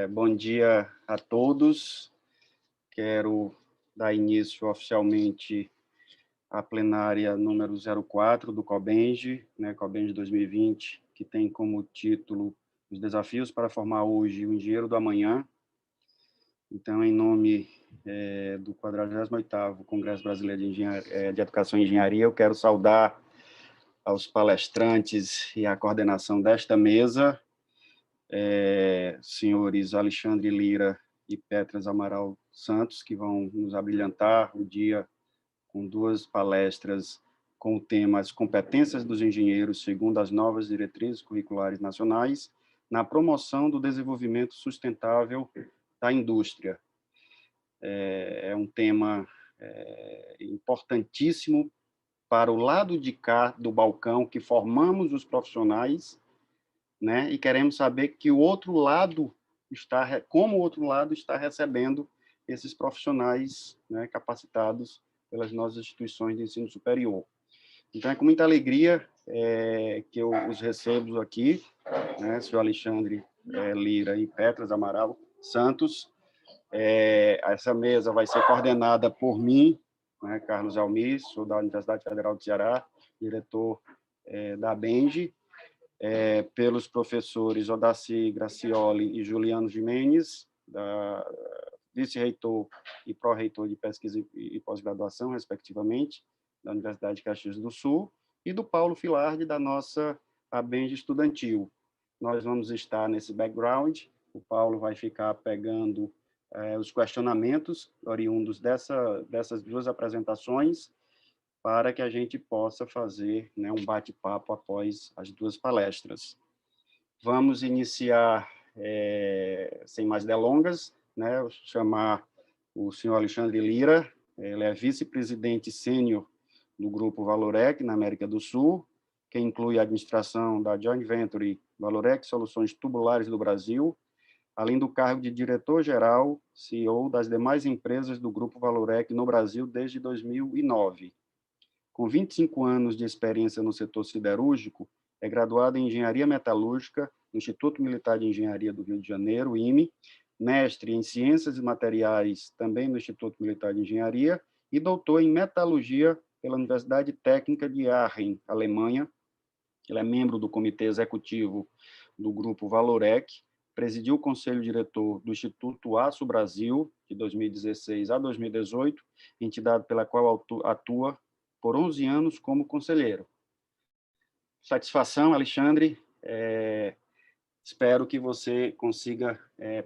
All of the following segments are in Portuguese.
Bom dia a todos. Quero dar início oficialmente à plenária número 04 do COBENGE, COBENGE 2020, que tem como título Os Desafios para Formar Hoje o Engenheiro do Amanhã. Então, em nome do 48º Congresso Brasileiro de Educação e Engenharia, eu quero saudar aos palestrantes e à coordenação desta mesa, senhores Alexandre Lira e Petras Amaral Santos, que vão nos abrilhantar o dia com duas palestras com o tema As competências dos engenheiros segundo as novas diretrizes curriculares nacionais na promoção do desenvolvimento sustentável da indústria. É um tema importantíssimo para o lado de cá do balcão, que formamos os profissionais, né? E queremos saber que o outro lado como o outro lado está recebendo esses profissionais, né, capacitados pelas nossas instituições de ensino superior. Então, é com muita alegria que eu os recebo aqui, né, senhor Alexandre Lira e Petras Amaral Santos. Essa mesa vai ser coordenada por mim, né, Carlos Almir, sou da Universidade Federal do Ceará, diretor da BENGE, pelos professores Odaci Gracioli e Juliano Gimenez, vice-reitor e pró-reitor de pesquisa e pós-graduação, respectivamente, da Universidade de Caxias do Sul, e do Paulo Filardi, da nossa ABENGE estudantil. Nós vamos estar nesse background, o Paulo vai ficar pegando os questionamentos oriundos dessas duas apresentações, para que a gente possa fazer, né, um bate-papo após as duas palestras. Vamos iniciar, sem mais delongas, né, chamar o senhor Alexandre Lira. Ele é vice-presidente sênior do Grupo Valorec, na América do Sul, que inclui a administração da Joint Venture Valorec Soluções Tubulares do Brasil, além do cargo de diretor-geral, CEO das demais empresas do Grupo Valorec no Brasil desde 2009. Com 25 anos de experiência no setor siderúrgico, é graduado em Engenharia Metalúrgica no Instituto Militar de Engenharia do Rio de Janeiro, IME, mestre em Ciências e Materiais, também no Instituto Militar de Engenharia, e doutor em Metalurgia pela Universidade Técnica de Aachen, Alemanha. Ele é membro do Comitê Executivo do Grupo Valorec, presidiu o Conselho Diretor do Instituto Aço Brasil, de 2016 a 2018, entidade pela qual atua por 11 anos como conselheiro. Satisfação, Alexandre. Espero que você consiga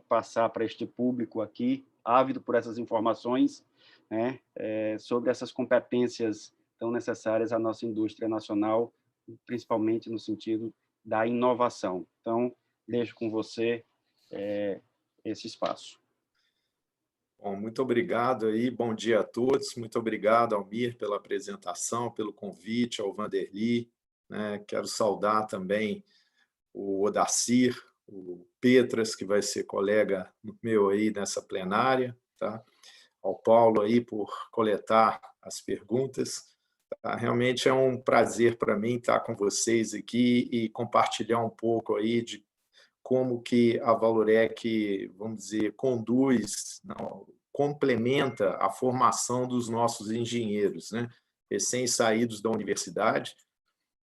passar para este público aqui, ávido por essas informações, né, sobre essas competências tão necessárias à nossa indústria nacional, principalmente no sentido da inovação. Então, deixo com você esse espaço. Bom, muito obrigado aí, bom dia a todos, muito obrigado, Almir, pela apresentação, pelo convite, ao Vanderly, né? Quero saudar também o Odacir, o Petras, que vai ser colega meu aí nessa plenária, tá? Ao Paulo aí por coletar as perguntas. Tá? Realmente é um prazer para mim estar com vocês aqui e compartilhar um pouco aí de como que a Valorec, vamos dizer, conduz, não, complementa a formação dos nossos engenheiros, né? Recém-saídos da universidade.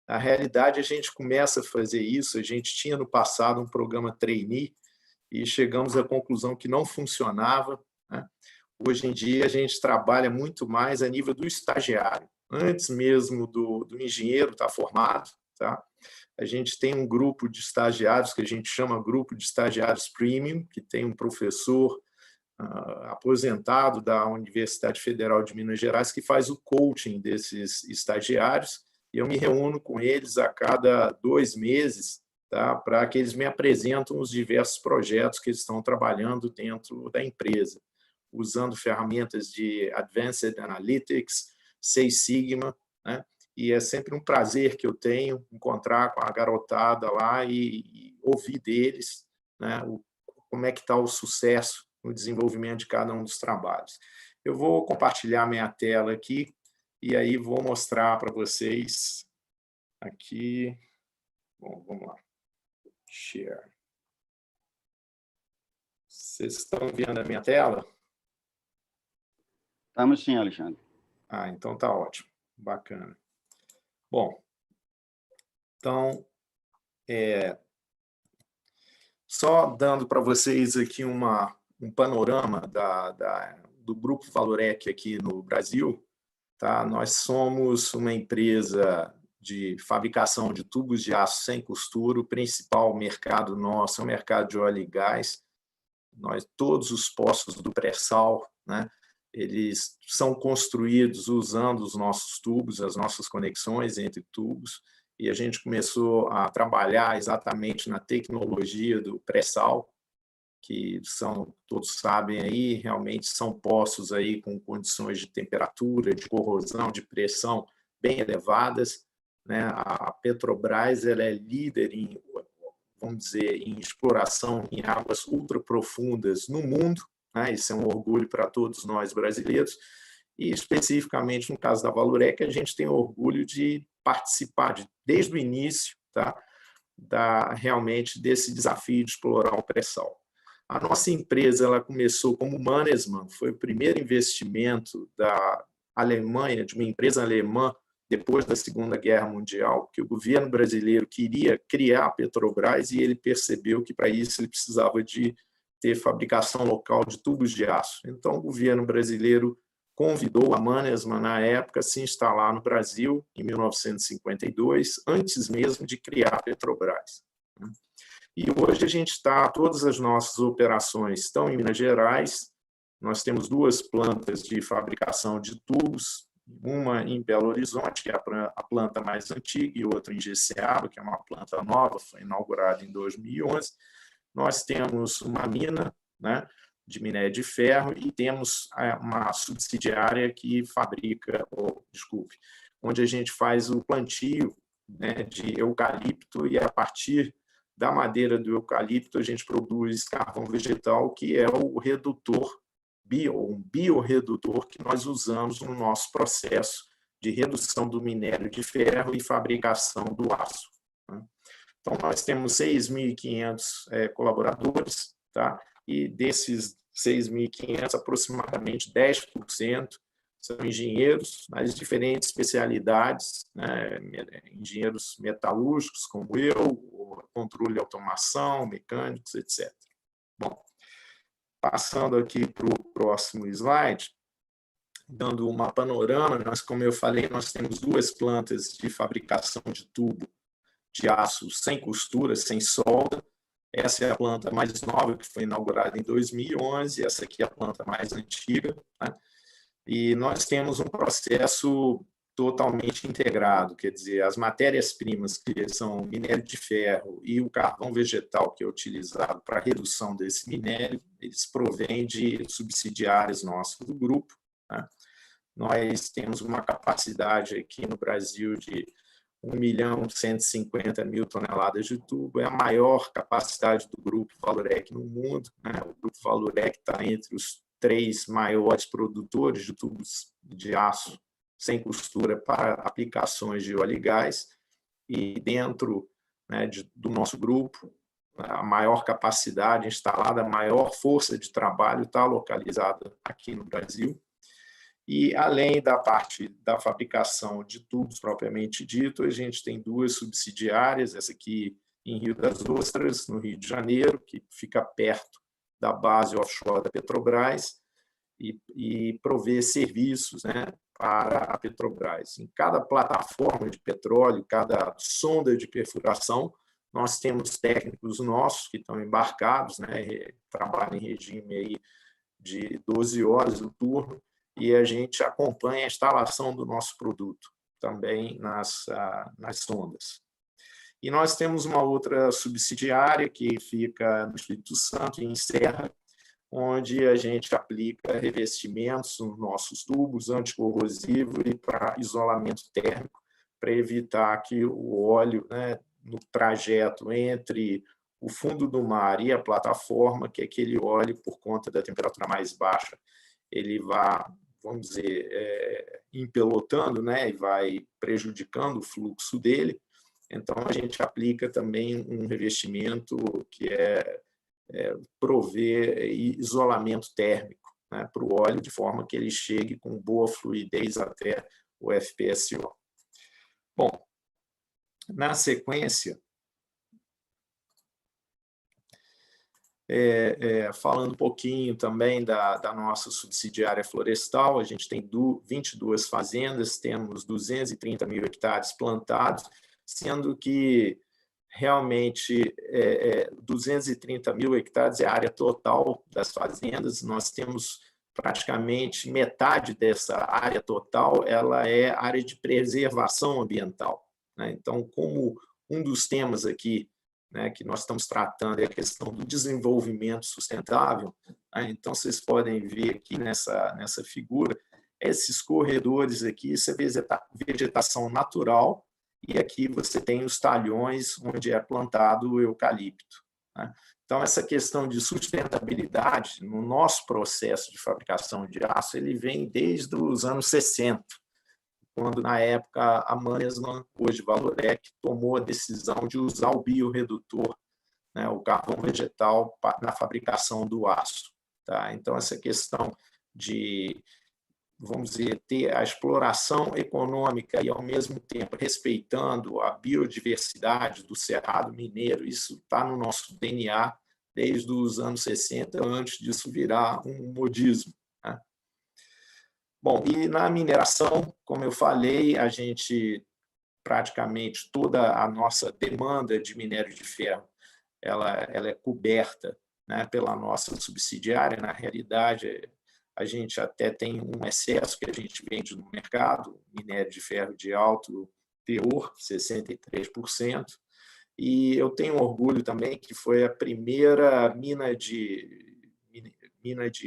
Na realidade, a gente começa a fazer isso, a gente tinha no passado um programa trainee e chegamos à conclusão que não funcionava, né? Hoje em dia, a gente trabalha muito mais a nível do estagiário, antes mesmo do engenheiro estar formado, tá? A gente tem um grupo de estagiários que a gente chama grupo de estagiários premium, que tem um professor aposentado da Universidade Federal de Minas Gerais que faz o coaching desses estagiários, e eu me reúno com eles a cada 2 meses, tá, para que eles me apresentem os diversos projetos que eles estão trabalhando dentro da empresa, usando ferramentas de Advanced Analytics, Six Sigma, né? E é sempre um prazer que eu tenho encontrar com a garotada lá e ouvir deles, né, como é que está o sucesso no desenvolvimento de cada um dos trabalhos. Eu vou compartilhar minha tela aqui e aí vou mostrar para vocês aqui. Bom, vamos lá. Share. Vocês estão vendo a minha tela? Estamos sim, Alexandre. Então tá ótimo. Bacana. Bom, então, só dando para vocês aqui um panorama do Grupo Valorec aqui no Brasil, tá? Nós somos uma empresa de fabricação de tubos de aço sem costura. O principal mercado nosso é o mercado de óleo e gás. Todos os poços do pré-sal, né, eles são construídos usando os nossos tubos, as nossas conexões entre tubos, e a gente começou a trabalhar exatamente na tecnologia do pré-sal, que todos sabem aí, realmente são poços aí com condições de temperatura, de corrosão, de pressão bem elevadas, né? A Petrobras ela é líder em, vamos dizer, em exploração em águas ultraprofundas no mundo, né? Isso é um orgulho para todos nós brasileiros, e especificamente no caso da Valorec, a gente tem orgulho de participar desde o início, tá? Realmente desse desafio de explorar o pré-sal. A nossa empresa ela começou como Mannesmann, foi o primeiro investimento da Alemanha, de uma empresa alemã, depois da Segunda Guerra Mundial, que o governo brasileiro queria criar a Petrobras e ele percebeu que, para isso, ele precisava de ter fabricação local de tubos de aço. Então, o governo brasileiro convidou a Mannesmann, na época, a se instalar no Brasil, em 1952, antes mesmo de criar a Petrobras. E hoje a gente todas as nossas operações estão em Minas Gerais. Nós temos 2 plantas de fabricação de tubos, uma em Belo Horizonte, que é a planta mais antiga, e outra em Jeceaba, que é uma planta nova, foi inaugurada em 2011. Nós temos uma mina, né, de minério de ferro, e temos uma subsidiária que fabrica, onde a gente faz o plantio, né, de eucalipto, e a partir da madeira do eucalipto a gente produz carvão vegetal, que é o redutor, um biorredutor que nós usamos no nosso processo de redução do minério de ferro e fabricação do aço. Então, nós temos 6.500 colaboradores, tá? E desses 6.500, aproximadamente 10% são engenheiros nas diferentes especialidades, né? Engenheiros metalúrgicos, como eu, controle de automação, mecânicos, etc. Bom, passando aqui para o próximo slide, dando uma panorama, como eu falei, nós temos 2 plantas de fabricação de tubo de aço sem costura, sem solda. Essa é a planta mais nova, que foi inaugurada em 2011, essa aqui é a planta mais antiga, né? E nós temos um processo totalmente integrado, quer dizer, as matérias-primas, que são minério de ferro e o carvão vegetal, que é utilizado para a redução desse minério, eles provêm de subsidiárias nossas do grupo, né? Nós temos uma capacidade aqui no Brasil de 1.150.000 toneladas de tubo, é a maior capacidade do Grupo Valorec no mundo, né? O Grupo Valorec está entre os 3 maiores produtores de tubos de aço sem costura para aplicações de óleo e gás, e dentro, né, do nosso grupo, a maior capacidade instalada, a maior força de trabalho está localizada aqui no Brasil. E, além da parte da fabricação de tubos propriamente dito, a gente tem 2 subsidiárias, essa aqui em Rio das Ostras, no Rio de Janeiro, que fica perto da base offshore da Petrobras, e provê serviços, né, para a Petrobras. Em cada plataforma de petróleo, cada sonda de perfuração, nós temos técnicos nossos que estão embarcados, né, trabalham em regime aí de 12 horas no turno, e a gente acompanha a instalação do nosso produto também nas sondas. E nós temos uma outra subsidiária que fica no Espírito Santo, em Serra, onde a gente aplica revestimentos nos nossos tubos, anticorrosivo e para isolamento térmico, para evitar que o óleo, né, no trajeto entre o fundo do mar e a plataforma, que aquele óleo, por conta da temperatura mais baixa, ele vai, vamos dizer, empelotando, né, e vai prejudicando o fluxo dele. Então, a gente aplica também um revestimento que é prover isolamento térmico, né, para o óleo, de forma que ele chegue com boa fluidez até o FPSO. Bom, na sequência, falando um pouquinho também da nossa subsidiária florestal, a gente tem 22 fazendas, temos 230 mil hectares plantados, sendo que realmente 230 mil hectares é a área total das fazendas. Nós temos praticamente metade dessa área total, ela é área de preservação ambiental, né? Então, como um dos temas aqui, né, que nós estamos tratando é a questão do desenvolvimento sustentável, né? Então, vocês podem ver aqui nessa figura, esses corredores aqui, isso é vegetação natural, e aqui você tem os talhões onde é plantado o eucalipto, né? Então, essa questão de sustentabilidade no nosso processo de fabricação de aço, ele vem desde os anos 60, quando, na época, a Mannesmann, hoje Vallourec, tomou a decisão de usar o biorredutor, né, o carvão vegetal, na fabricação do aço. Tá? Então, essa questão de, vamos dizer, ter a exploração econômica e, ao mesmo tempo, respeitando a biodiversidade do Cerrado Mineiro, isso está no nosso DNA desde os anos 60, antes disso virar um modismo, né? Bom, e na mineração, como eu falei, a gente, praticamente toda a nossa demanda de minério de ferro, ela é coberta, né, pela nossa subsidiária. Na realidade, a gente até tem um excesso que a gente vende no mercado, minério de ferro de alto teor, 63%, e eu tenho orgulho também que foi a primeira mina de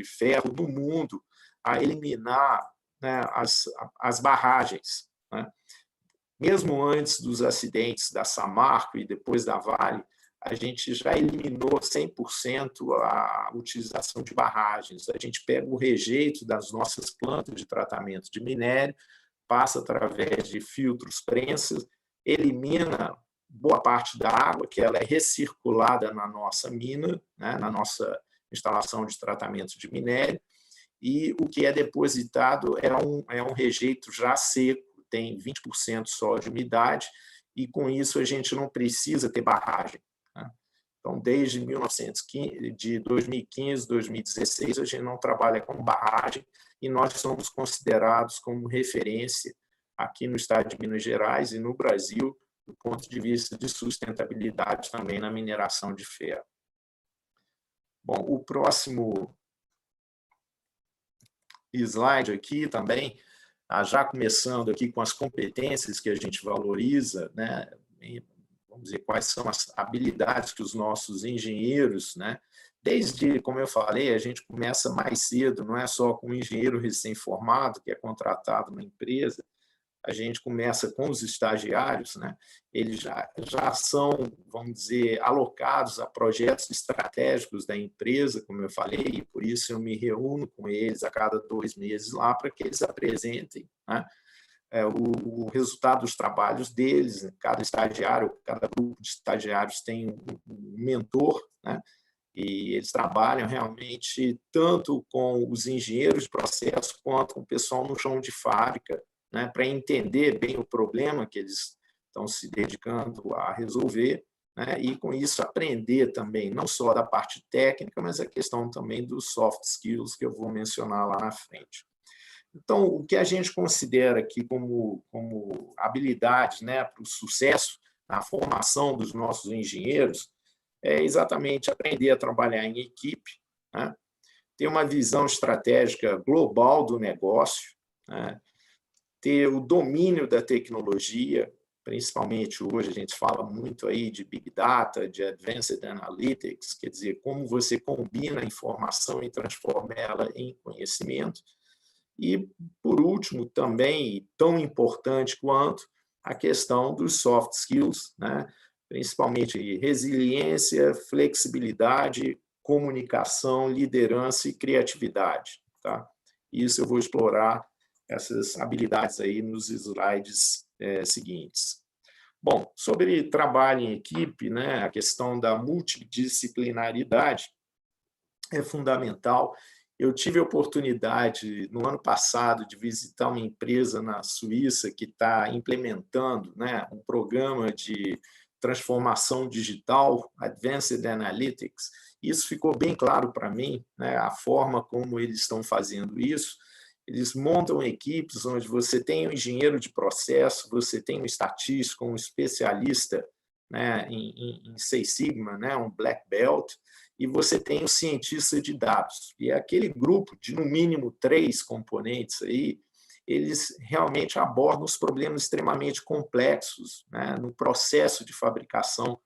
ferro do mundo a eliminar, né, as barragens, né? Mesmo antes dos acidentes da Samarco e depois da Vale, a gente já eliminou 100% a utilização de barragens. A gente pega o rejeito das nossas plantas de tratamento de minério, passa através de filtros prensas, elimina boa parte da água, que ela é recirculada na nossa mina, né, na nossa instalação de tratamento de minério, e o que é depositado é um rejeito já seco, tem 20% só de umidade, e com isso a gente não precisa ter barragem, né? Então, desde 2015, 2016, a gente não trabalha com barragem, e nós somos considerados como referência aqui no estado de Minas Gerais e no Brasil, do ponto de vista de sustentabilidade também na mineração de ferro. Bom, o próximo slide aqui também, já começando aqui com as competências que a gente valoriza, né? Vamos dizer, quais são as habilidades que os nossos engenheiros, né? Desde, como eu falei, a gente começa mais cedo, não é só com o engenheiro recém-formado que é contratado na empresa, a gente começa com os estagiários, né? Eles já são, vamos dizer, alocados a projetos estratégicos da empresa, como eu falei, e por isso eu me reúno com eles a cada 2 meses lá para que eles apresentem, né, o resultado dos trabalhos deles. Cada estagiário, cada grupo de estagiários tem um mentor, né? E eles trabalham realmente tanto com os engenheiros de processo quanto com o pessoal no chão de fábrica, né, para entender bem o problema que eles estão se dedicando a resolver, né, e, com isso, aprender também, não só da parte técnica, mas a questão também dos soft skills, que eu vou mencionar lá na frente. Então, o que a gente considera aqui como habilidades, né, para o sucesso na formação dos nossos engenheiros é exatamente aprender a trabalhar em equipe, né, ter uma visão estratégica global do negócio, né, ter o domínio da tecnologia, principalmente hoje a gente fala muito aí de Big Data, de Advanced Analytics, quer dizer, como você combina a informação e transforma ela em conhecimento. E, por último, também, tão importante quanto, a questão dos soft skills, né? Principalmente resiliência, flexibilidade, comunicação, liderança e criatividade. Tá? Isso eu vou explorar essas habilidades aí nos slides seguintes. Bom, sobre trabalho em equipe, né, a questão da multidisciplinaridade, é fundamental. Eu tive a oportunidade, no ano passado, de visitar uma empresa na Suíça que está implementando, né, um programa de transformação digital, Advanced Analytics. Isso ficou bem claro para mim, né, a forma como eles estão fazendo isso. Eles montam equipes onde você tem um engenheiro de processo, você tem um estatístico, um especialista, né, em Six Sigma, né, um Black Belt, e você tem o cientista de dados. E aquele grupo de, no mínimo, 3 componentes aí, eles realmente abordam os problemas extremamente complexos, né, no processo de fabricação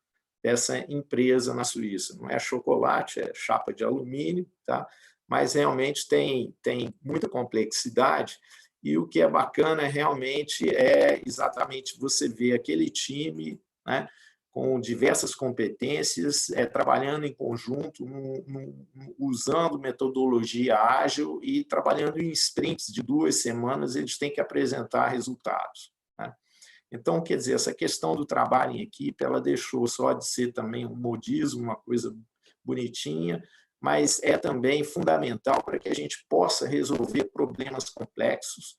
dessa empresa na Suíça. Não é chocolate, é chapa de alumínio, tá? Mas realmente tem muita complexidade, e o que é bacana realmente é exatamente você ver aquele time, né, com diversas competências, trabalhando em conjunto, usando metodologia ágil e trabalhando em sprints de 2 semanas, eles têm que apresentar resultados, né? Então, quer dizer, essa questão do trabalho em equipe, ela deixou só de ser também um modismo, uma coisa bonitinha, mas é também fundamental para que a gente possa resolver problemas complexos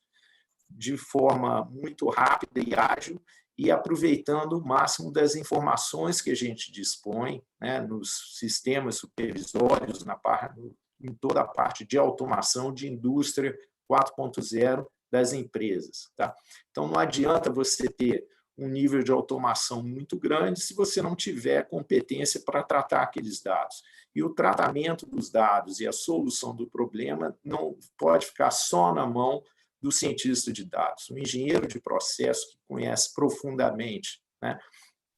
de forma muito rápida e ágil, e aproveitando o máximo das informações que a gente dispõe, né, nos sistemas supervisórios, em toda a parte de automação de indústria 4.0 das empresas. Tá? Então, não adianta você ter um nível de automação muito grande se você não tiver competência para tratar aqueles dados. E o tratamento dos dados e a solução do problema não pode ficar só na mão do cientista de dados, um engenheiro de processo que conhece profundamente, né,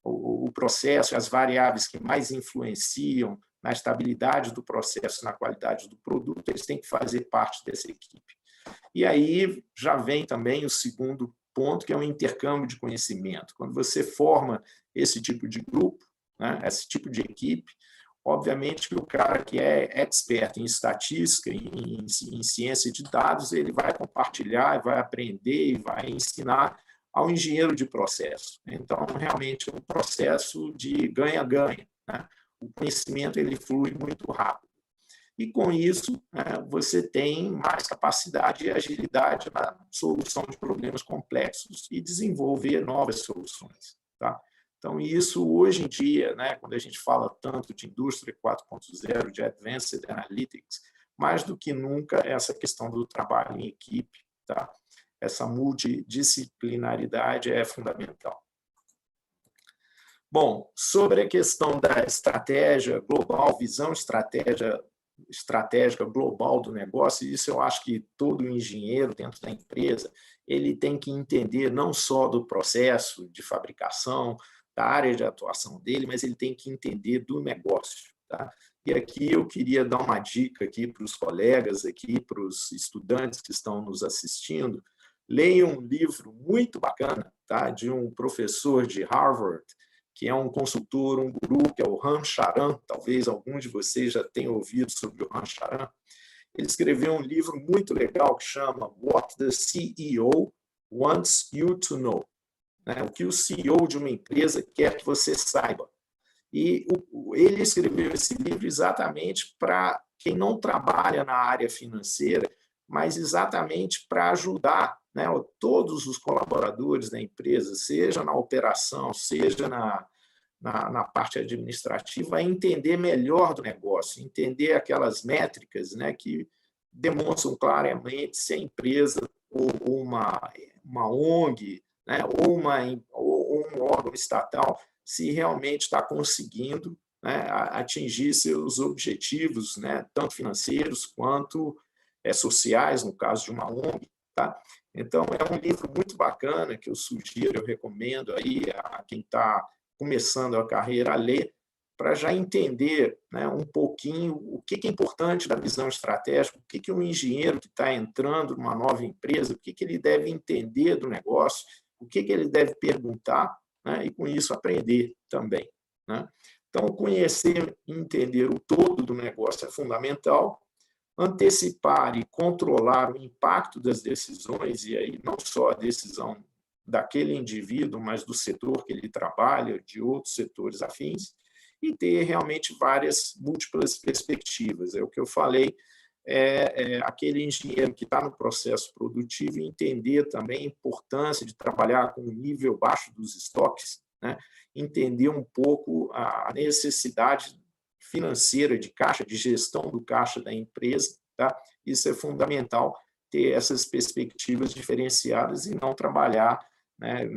o processo, as variáveis que mais influenciam na estabilidade do processo, na qualidade do produto, eles têm que fazer parte dessa equipe. E aí já vem também o segundo ponto, que é o intercâmbio de conhecimento. Quando você forma esse tipo de grupo, né, esse tipo de equipe, obviamente que o cara que é expert em estatística, em ciência de dados, ele vai compartilhar, vai aprender e vai ensinar ao engenheiro de processo. Então, realmente, é um processo de ganha-ganha, né? O conhecimento ele flui muito rápido. E, com isso, você tem mais capacidade e agilidade na solução de problemas complexos e desenvolver novas soluções. Tá? Então, isso hoje em dia, né, quando a gente fala tanto de indústria 4.0, de Advanced Analytics, mais do que nunca essa questão do trabalho em equipe, tá? Essa multidisciplinaridade é fundamental. Bom, sobre a questão da estratégia global, visão estratégica global do negócio, isso eu acho que todo engenheiro dentro da empresa ele tem que entender não só do processo de fabricação, da área de atuação dele, mas ele tem que entender do negócio. Tá? E aqui eu queria dar uma dica aqui para os colegas, aqui para os estudantes que estão nos assistindo. Leiam um livro muito bacana, tá? De um professor de Harvard, que é um consultor, um guru, que é o Ram Charan. Talvez alguns de vocês já tenham ouvido sobre o Ram Charan. Ele escreveu um livro muito legal que chama What the CEO Wants You to Know. O que o CEO de uma empresa quer que você saiba. E ele escreveu esse livro exatamente para quem não trabalha na área financeira, mas exatamente para ajudar, né, todos os colaboradores da empresa, seja na operação, seja na parte administrativa, a entender melhor do negócio, entender aquelas métricas, né, que demonstram claramente se a empresa ou uma ONG, né, ou um órgão estatal, se realmente está conseguindo, né, atingir seus objetivos, né, tanto financeiros quanto sociais, no caso de uma ONG. Tá? Então, é um livro muito bacana que eu sugiro, eu recomendo aí a quem está começando a carreira a ler, para já entender, né, um pouquinho o que é importante da visão estratégica, o que um engenheiro que está entrando numa nova empresa, o que ele deve entender do negócio, o que ele deve perguntar, né, e, com isso, aprender também. Né? Então, conhecer e entender o todo do negócio é fundamental. Antecipar e controlar o impacto das decisões, e aí não só a decisão daquele indivíduo, mas do setor que ele trabalha, de outros setores afins, e ter realmente múltiplas perspectivas. É o que eu falei, aquele engenheiro que está no processo produtivo e entender também a importância de trabalhar com um nível baixo dos estoques, né? Entender um pouco a necessidade financeira de caixa, de gestão do caixa da empresa, tá? Isso é fundamental, ter essas perspectivas diferenciadas e não trabalhar, né,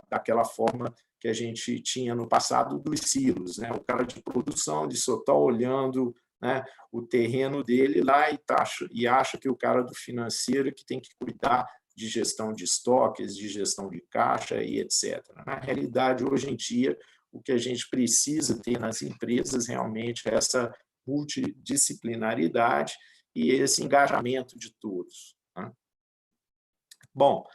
daquela forma que a gente tinha no passado dos silos, né? O cara de produção, de só está olhando, né, o terreno dele lá e acha que o cara do financeiro que tem que cuidar de gestão de estoques, de gestão de caixa e etc. Na realidade, hoje em dia, o que a gente precisa ter nas empresas realmente é essa multidisciplinaridade e esse engajamento de todos, né? Bom,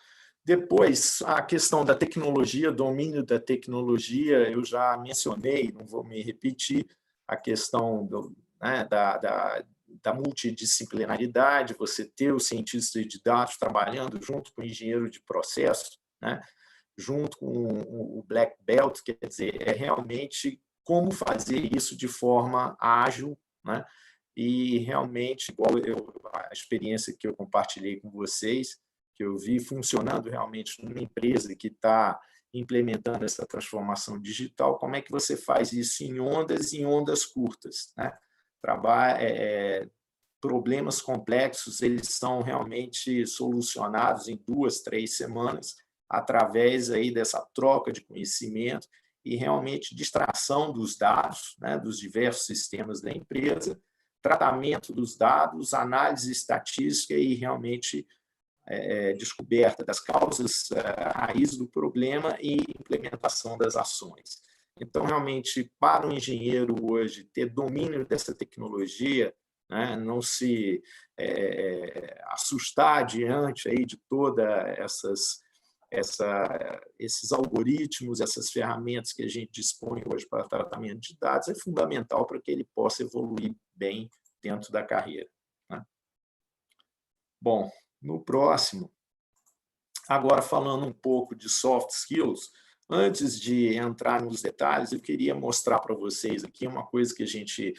depois, a questão da tecnologia, domínio da tecnologia, eu já mencionei, não vou me repetir, a questão né, da multidisciplinaridade, você ter o cientista de dados trabalhando junto com o engenheiro de processo, né, junto com o Black Belt, quer dizer, é realmente como fazer isso de forma ágil, né, e realmente, igual a experiência que eu compartilhei com vocês, que eu vi funcionando realmente numa empresa que está implementando essa transformação digital, como é que você faz isso em ondas curtas, né? Problemas complexos, eles são realmente solucionados em 2, 3 semanas, através aí dessa troca de conhecimento e realmente de extração dos dados, né, dos diversos sistemas da empresa, tratamento dos dados, análise estatística e realmente descoberta das causas raiz do problema e implementação das ações. Então, realmente, para o engenheiro hoje ter domínio dessa tecnologia, né, não se assustar diante aí de toda esses algoritmos, essas ferramentas que a gente dispõe hoje para tratamento de dados, é fundamental para que ele possa evoluir bem dentro da carreira, né? Bom, no próximo, agora falando um pouco de soft skills, antes de entrar nos detalhes, eu queria mostrar para vocês aqui uma coisa que a gente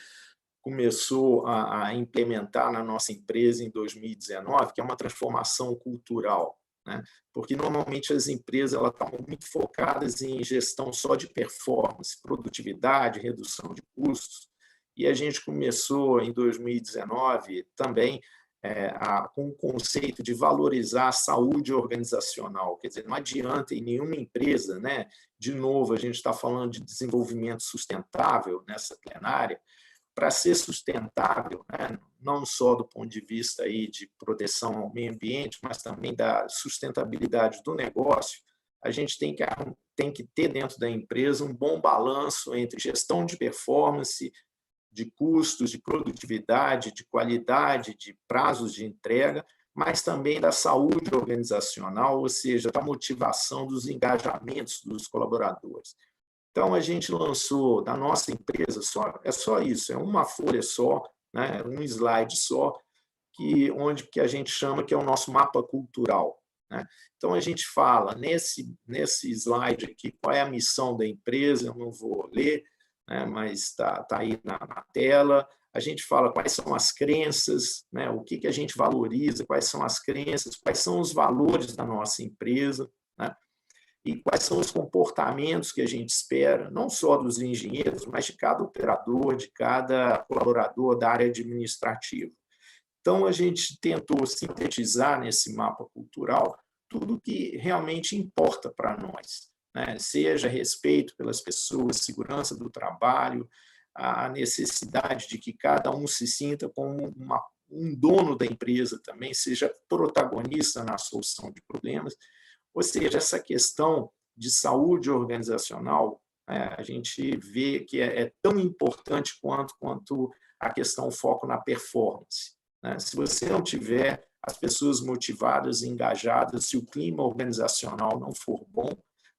começou a implementar na nossa empresa em 2019, que é uma transformação cultural, né? Porque normalmente as empresas elas estavam muito focadas em gestão só de performance, produtividade, redução de custos, e a gente começou em 2019 também com o conceito de valorizar a saúde organizacional. Quer dizer, não adianta em nenhuma empresa, né? De novo, a gente está falando de desenvolvimento sustentável nessa plenária. Para ser sustentável, né, não só do ponto de vista aí de proteção ao meio ambiente, mas também da sustentabilidade do negócio, a gente tem que ter dentro da empresa um bom balanço entre gestão de performance, de custos, de produtividade, de qualidade, de prazos de entrega, mas também da saúde organizacional, ou seja, da motivação dos engajamentos dos colaboradores. Então, a gente lançou da nossa empresa, é só isso, é uma folha só, né, um slide só, onde que a gente chama que é o nosso mapa cultural, né? Então, a gente fala nesse slide aqui qual é a missão da empresa, eu não vou ler, né, mas está aí na tela. A gente fala quais são as crenças, né, o que a gente valoriza, quais são as crenças, quais são os valores da nossa empresa, né? E quais são os comportamentos que a gente espera, não só dos engenheiros, mas de cada operador, de cada colaborador da área administrativa. Então, a gente tentou sintetizar nesse mapa cultural tudo que realmente importa para nós, né? Seja respeito pelas pessoas, segurança do trabalho, a necessidade de que cada um se sinta como um dono da empresa também, seja protagonista na solução de problemas. Ou seja, essa questão de saúde organizacional, a gente vê que é tão importante quanto a questão foco na performance, né? Se você não tiver as pessoas motivadas e engajadas, se o clima organizacional não for bom,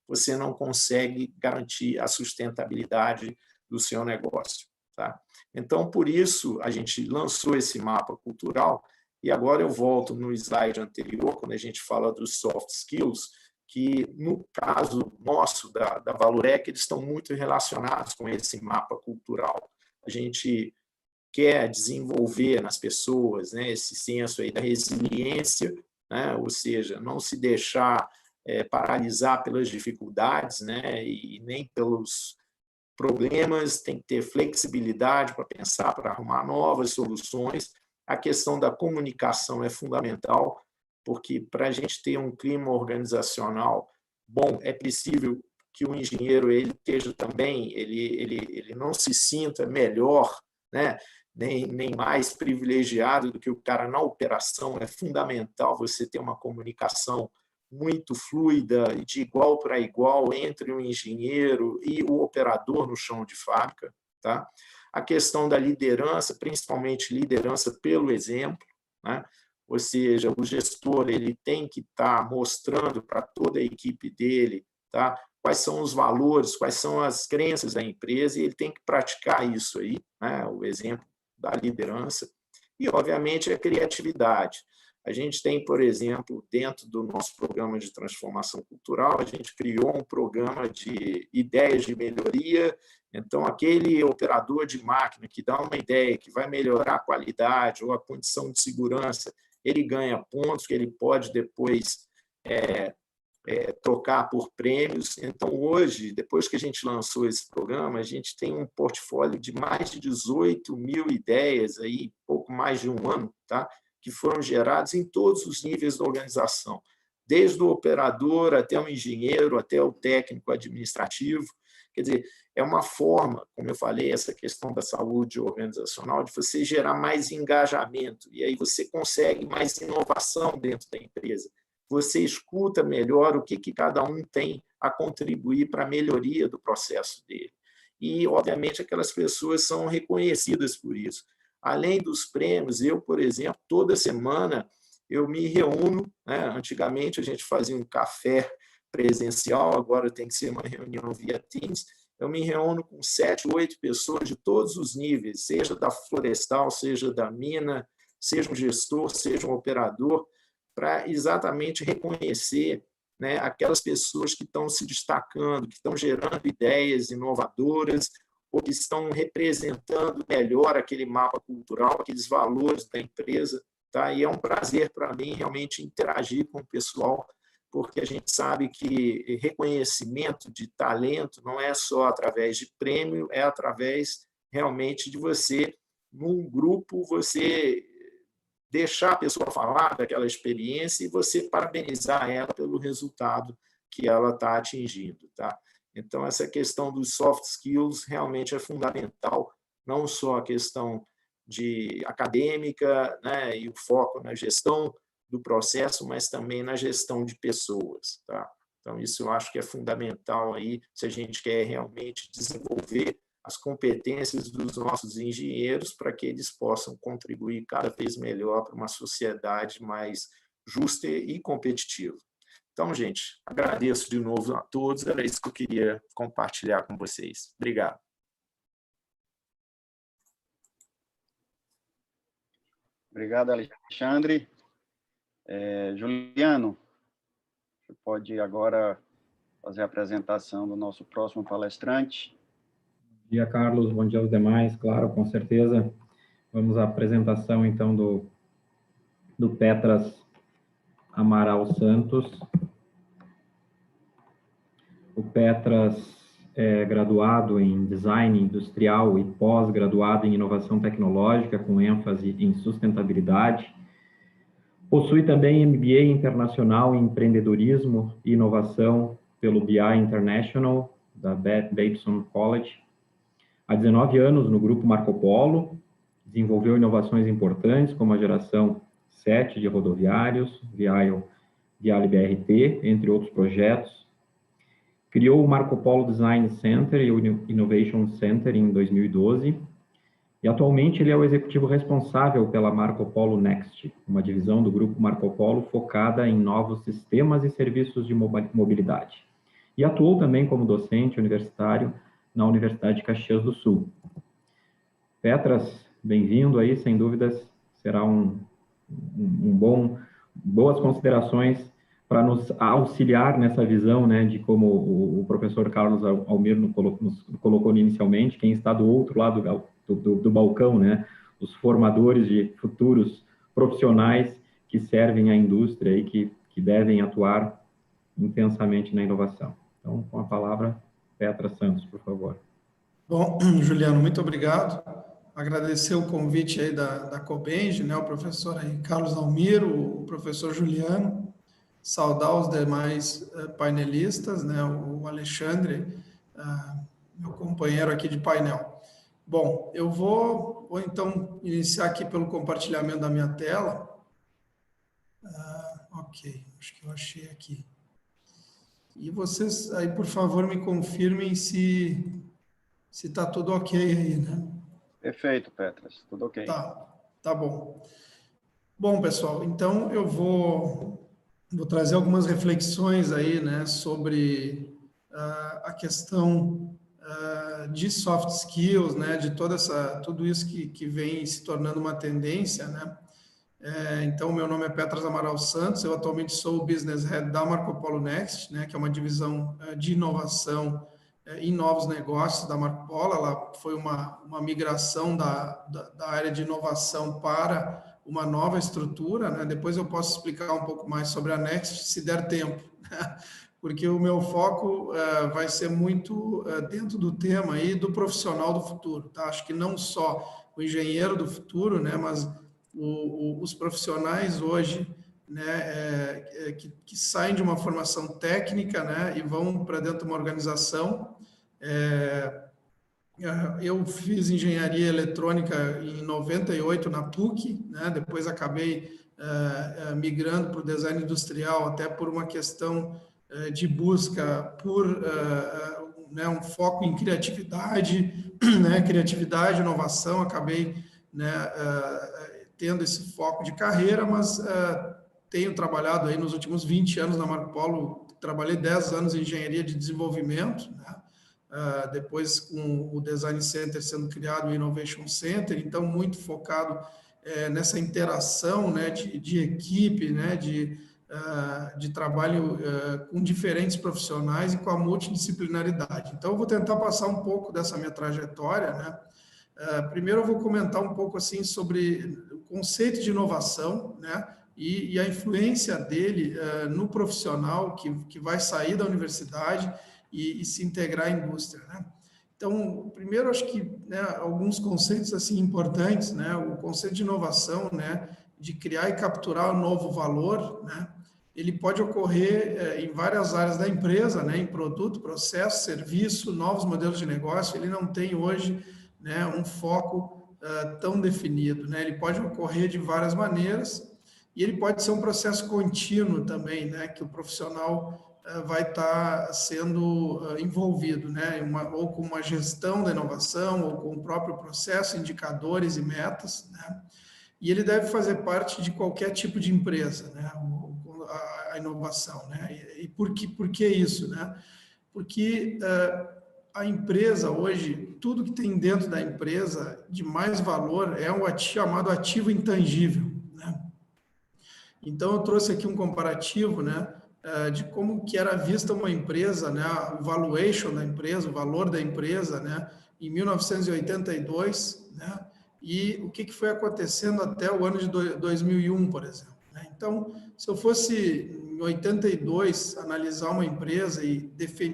você não consegue garantir a sustentabilidade do seu negócio, tá? Então, por isso, a gente lançou esse mapa cultural. E agora eu volto no slide anterior, quando a gente fala dos soft skills, que, no caso nosso, da Valurec, eles estão muito relacionados com esse mapa cultural. A gente quer desenvolver nas pessoas, né, esse senso aí da resiliência, né, ou seja, não se deixar paralisar pelas dificuldades, né, e nem pelos problemas, tem que ter flexibilidade para pensar, para arrumar novas soluções. A questão da comunicação é fundamental, porque para a gente ter um clima organizacional bom, é preciso que o engenheiro ele esteja também, ele não se sinta melhor, né? nem mais privilegiado do que o cara na operação. É fundamental você ter uma comunicação muito fluida, de igual para igual, entre o engenheiro e o operador no chão de fábrica. Tá? A questão da liderança, principalmente liderança pelo exemplo, né? Ou seja, o gestor ele tem que estar mostrando para toda a equipe dele, tá? Quais são os valores, quais são as crenças da empresa, e ele tem que praticar isso aí, né? O exemplo da liderança. E, obviamente, a criatividade. A gente tem, por exemplo, dentro do nosso programa de transformação cultural, a gente criou um programa de ideias de melhoria. Então, aquele operador de máquina que dá uma ideia que vai melhorar a qualidade ou a condição de segurança, ele ganha pontos que ele pode depois trocar por prêmios. Então, hoje, depois que a gente lançou esse programa, a gente tem um portfólio de mais de 18 mil ideias, aí, pouco mais de um ano, tá? Que foram geradas em todos os níveis da organização, desde o operador até o engenheiro, até o técnico administrativo. Quer dizer, é uma forma, como eu falei, essa questão da saúde organizacional, de você gerar mais engajamento, e aí você consegue mais inovação dentro da empresa. Você escuta melhor o que cada um tem a contribuir para a melhoria do processo dele. E, obviamente, aquelas pessoas são reconhecidas por isso. Além dos prêmios, eu, por exemplo, toda semana eu me reúno, né? Antigamente a gente fazia um café presencial, agora tem que ser uma reunião via Teams. Eu me reúno com 7, 8 pessoas de todos os níveis, seja da florestal, seja da mina, seja um gestor, seja um operador, para exatamente reconhecer, né, aquelas pessoas que estão se destacando, que estão gerando ideias inovadoras, ou que estão representando melhor aquele mapa cultural, aqueles valores da empresa. Tá? E é um prazer para mim realmente interagir com o pessoal, porque a gente sabe que reconhecimento de talento não é só através de prêmio, é através realmente de você, num grupo, você deixar a pessoa falar daquela experiência e você parabenizar ela pelo resultado que ela está atingindo. Tá? Então, essa questão dos soft skills realmente é fundamental, não só a questão de acadêmica, né, e o foco na gestão do processo, mas também na gestão de pessoas. Tá? Então, isso eu acho que é fundamental aí, se a gente quer realmente desenvolver as competências dos nossos engenheiros para que eles possam contribuir cada vez melhor para uma sociedade mais justa e competitiva. Então, gente, agradeço de novo a todos, era isso que eu queria compartilhar com vocês. Obrigado. Obrigado, Alexandre. Juliano, você pode agora fazer a apresentação do nosso próximo palestrante. Bom dia, Carlos. Bom dia aos demais. Claro, com certeza. Vamos à apresentação, então, do Petras Amaral Santos. O Petras é graduado em Design Industrial e pós-graduado em Inovação Tecnológica, com ênfase em sustentabilidade. Possui também MBA Internacional em Empreendedorismo e Inovação pelo BI International, da Babson College. Há 19 anos no Grupo Marco Polo, desenvolveu inovações importantes, como a geração 7 de rodoviários, Viale BRT, entre outros projetos. Criou o Marco Polo Design Center e o Innovation Center em 2012, e atualmente ele é o executivo responsável pela Marco Polo Next, uma divisão do Grupo Marco Polo focada em novos sistemas e serviços de mobilidade. E atuou também como docente universitário na Universidade de Caxias do Sul. Petras, bem-vindo aí, sem dúvidas, será boas considerações para nos auxiliar nessa visão, né, de como o professor Carlos Almir nos colocou inicialmente, quem está do outro lado do balcão, né, os formadores de futuros profissionais que servem à indústria e que devem atuar intensamente na inovação. Então, com a palavra, Petra Santos, por favor. Bom, Juliano, muito obrigado. Agradecer o convite aí da Cobenge, né, o professor aí Carlos Almir, o professor Juliano, saudar os demais painelistas, né, o Alexandre, meu companheiro aqui de painel. Bom, eu vou então iniciar aqui pelo compartilhamento da minha tela. Ok, acho que eu achei aqui. E vocês aí, por favor, me confirmem se está tudo ok aí, né? Perfeito, Petras, tudo ok. Tá bom. Bom, pessoal, então eu vou trazer algumas reflexões aí, né, sobre a questão de soft skills, né, de tudo isso que vem se tornando uma tendência, né. Então, meu nome é Petras Amaral Santos, eu atualmente sou o Business Head da Marco Polo Next, né, que é uma divisão de inovação em novos negócios da Marco Polo. Ela foi uma migração da área de inovação para uma nova estrutura, né? Depois eu posso explicar um pouco mais sobre a Next, se der tempo, né? Porque o meu foco vai ser muito dentro do tema aí do profissional do futuro, tá? Acho que não só o engenheiro do futuro, né, mas os profissionais hoje, né, que saem de uma formação técnica, né, e vão para dentro de uma organização. Eu fiz engenharia eletrônica em 98 na PUC, né, depois acabei migrando para o design industrial, até por uma questão de busca por né, um foco em criatividade, né, criatividade, inovação. Acabei, né, tendo esse foco de carreira, mas tenho trabalhado aí nos últimos 20 anos na Marco Polo. Trabalhei 10 anos em engenharia de desenvolvimento, né? Depois com o Design Center sendo criado, o Innovation Center, então muito focado nessa interação, né, de equipe, né, de trabalho com diferentes profissionais e com a multidisciplinaridade. Então, eu vou tentar passar um pouco dessa minha trajetória, né. Primeiro, eu vou comentar um pouco assim sobre o conceito de inovação, né, e a influência dele no profissional que vai sair da universidade e se integrar à indústria, né? Então, primeiro, acho que, né, alguns conceitos assim importantes, né? O conceito de inovação, né, de criar e capturar um novo valor, né? Ele pode ocorrer em várias áreas da empresa, né? Em produto, processo, serviço, novos modelos de negócio. Ele não tem hoje, né, um foco tão definido, né? Ele pode ocorrer de várias maneiras e ele pode ser um processo contínuo também, né? Que o profissional vai estar sendo envolvido, né? Ou com uma gestão da inovação, ou com o próprio processo, indicadores e metas, né? E ele deve fazer parte de qualquer tipo de empresa, né? A inovação, né? E por que isso, né? Porque a empresa hoje, tudo que tem dentro da empresa de mais valor é o chamado ativo intangível, né? Então, eu trouxe aqui um comparativo, né, de como que era vista uma empresa, né, o valuation da empresa, o valor da empresa, né, em 1982, né, e o que foi acontecendo até o ano de 2001, por exemplo, né? Então, se eu fosse, em 82, analisar uma empresa e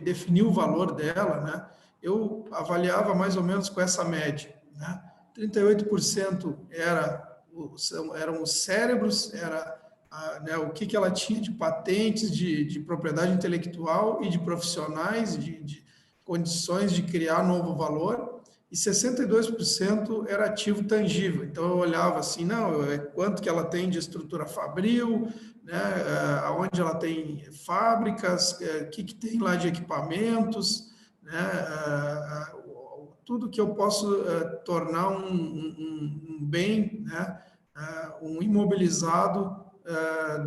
definir o valor dela, né, eu avaliava mais ou menos com essa média, né? 38% eram os cérebros, né, o que ela tinha de patentes, de propriedade intelectual e de profissionais, de condições de criar novo valor, e 62% era ativo tangível. Então, eu olhava assim, não, quanto que ela tem de estrutura fabril, né, onde ela tem fábricas, o que tem lá de equipamentos, né, tudo que eu posso tornar um bem, né, um imobilizado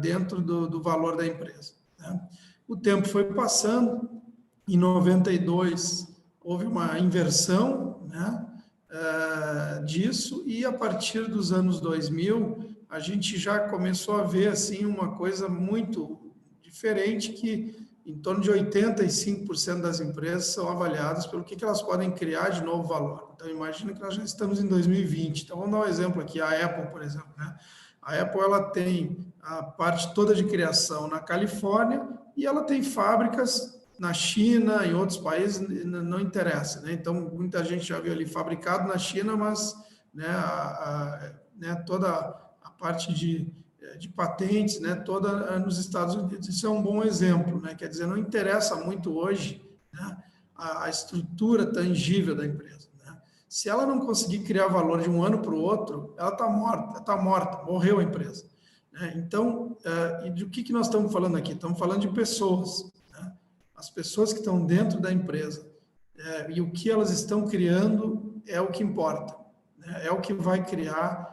dentro do valor da empresa, né? O tempo foi passando. Em 92 houve uma inversão, né, disso, e a partir dos anos 2000 a gente já começou a ver assim uma coisa muito Diferente que em torno de 85% das empresas são avaliadas pelo que elas podem criar de novo valor. Então, imagina que nós já estamos em 2020. Então, vamos dar um exemplo aqui, a Apple, por exemplo, né? A Apple, ela tem a parte toda de criação na Califórnia e ela tem fábricas na China, em outros países, não interessa, né? Então, muita gente já viu ali fabricado na China, mas né, toda a parte de patentes, né, toda nos Estados Unidos. Isso é um bom exemplo, né? Quer dizer, não interessa muito hoje, né, a estrutura tangível da empresa, né? Se ela não conseguir criar valor de um ano para o outro, ela está morta, morreu a empresa, né? Então, e do que nós estamos falando aqui? Estamos falando de pessoas, né? As pessoas que estão dentro da empresa, e o que elas estão criando é o que importa, né? É o que vai criar,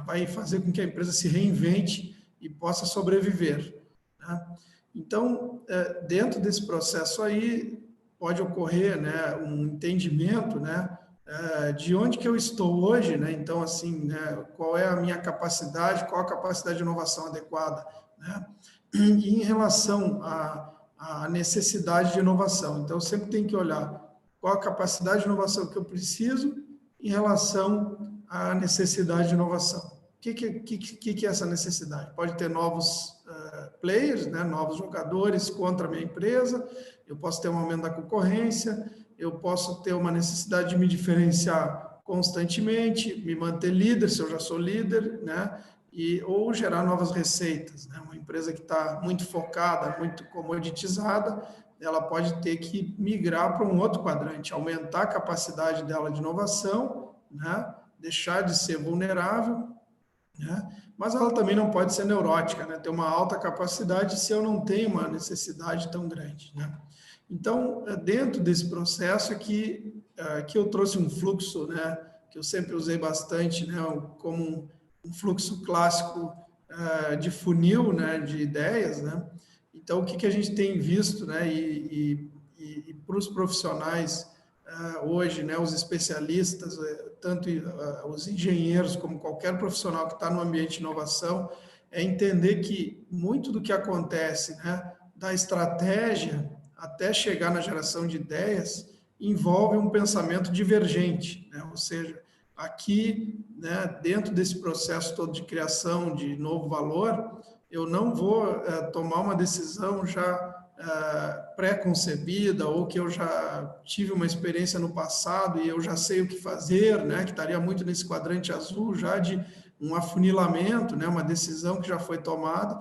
vai fazer com que a empresa se reinvente e possa sobreviver, né? Então, dentro desse processo aí, pode ocorrer, né, um entendimento, né, de onde que eu estou hoje, né? Então, assim, né, qual é a minha capacidade, qual a capacidade de inovação adequada, né? E em relação à necessidade de inovação. Então, eu sempre tenho que olhar qual a capacidade de inovação que eu preciso em relação à necessidade de inovação. O que é essa necessidade? Pode ter novos players, né, novos jogadores contra a minha empresa, eu posso ter um aumento da concorrência, eu posso ter uma necessidade de me diferenciar constantemente, me manter líder, se eu já sou líder, né, ou gerar novas receitas, né? Uma empresa que está muito focada, muito comoditizada, ela pode ter que migrar para um outro quadrante, aumentar a capacidade dela de inovação, né, deixar de ser vulnerável, né? Mas ela também não pode ser neurótica, né? Ter uma alta capacidade se eu não tenho uma necessidade tão grande, né? Então, dentro desse processo aqui, que eu trouxe um fluxo, né, que eu sempre usei bastante, né, como um fluxo clássico de funil, né, de ideias, né? Então, o que a gente tem visto, né, e para os profissionais hoje, né, os especialistas, tanto os engenheiros como qualquer profissional que está no ambiente de inovação, é entender que muito do que acontece, né, da estratégia até chegar na geração de ideias envolve um pensamento divergente, né? Ou seja, aqui, né, dentro desse processo todo de criação de novo valor, eu não vou tomar uma decisão já pré-concebida ou que eu já tive uma experiência no passado e eu já sei o que fazer, né, que estaria muito nesse quadrante azul já de um afunilamento, né, uma decisão que já foi tomada.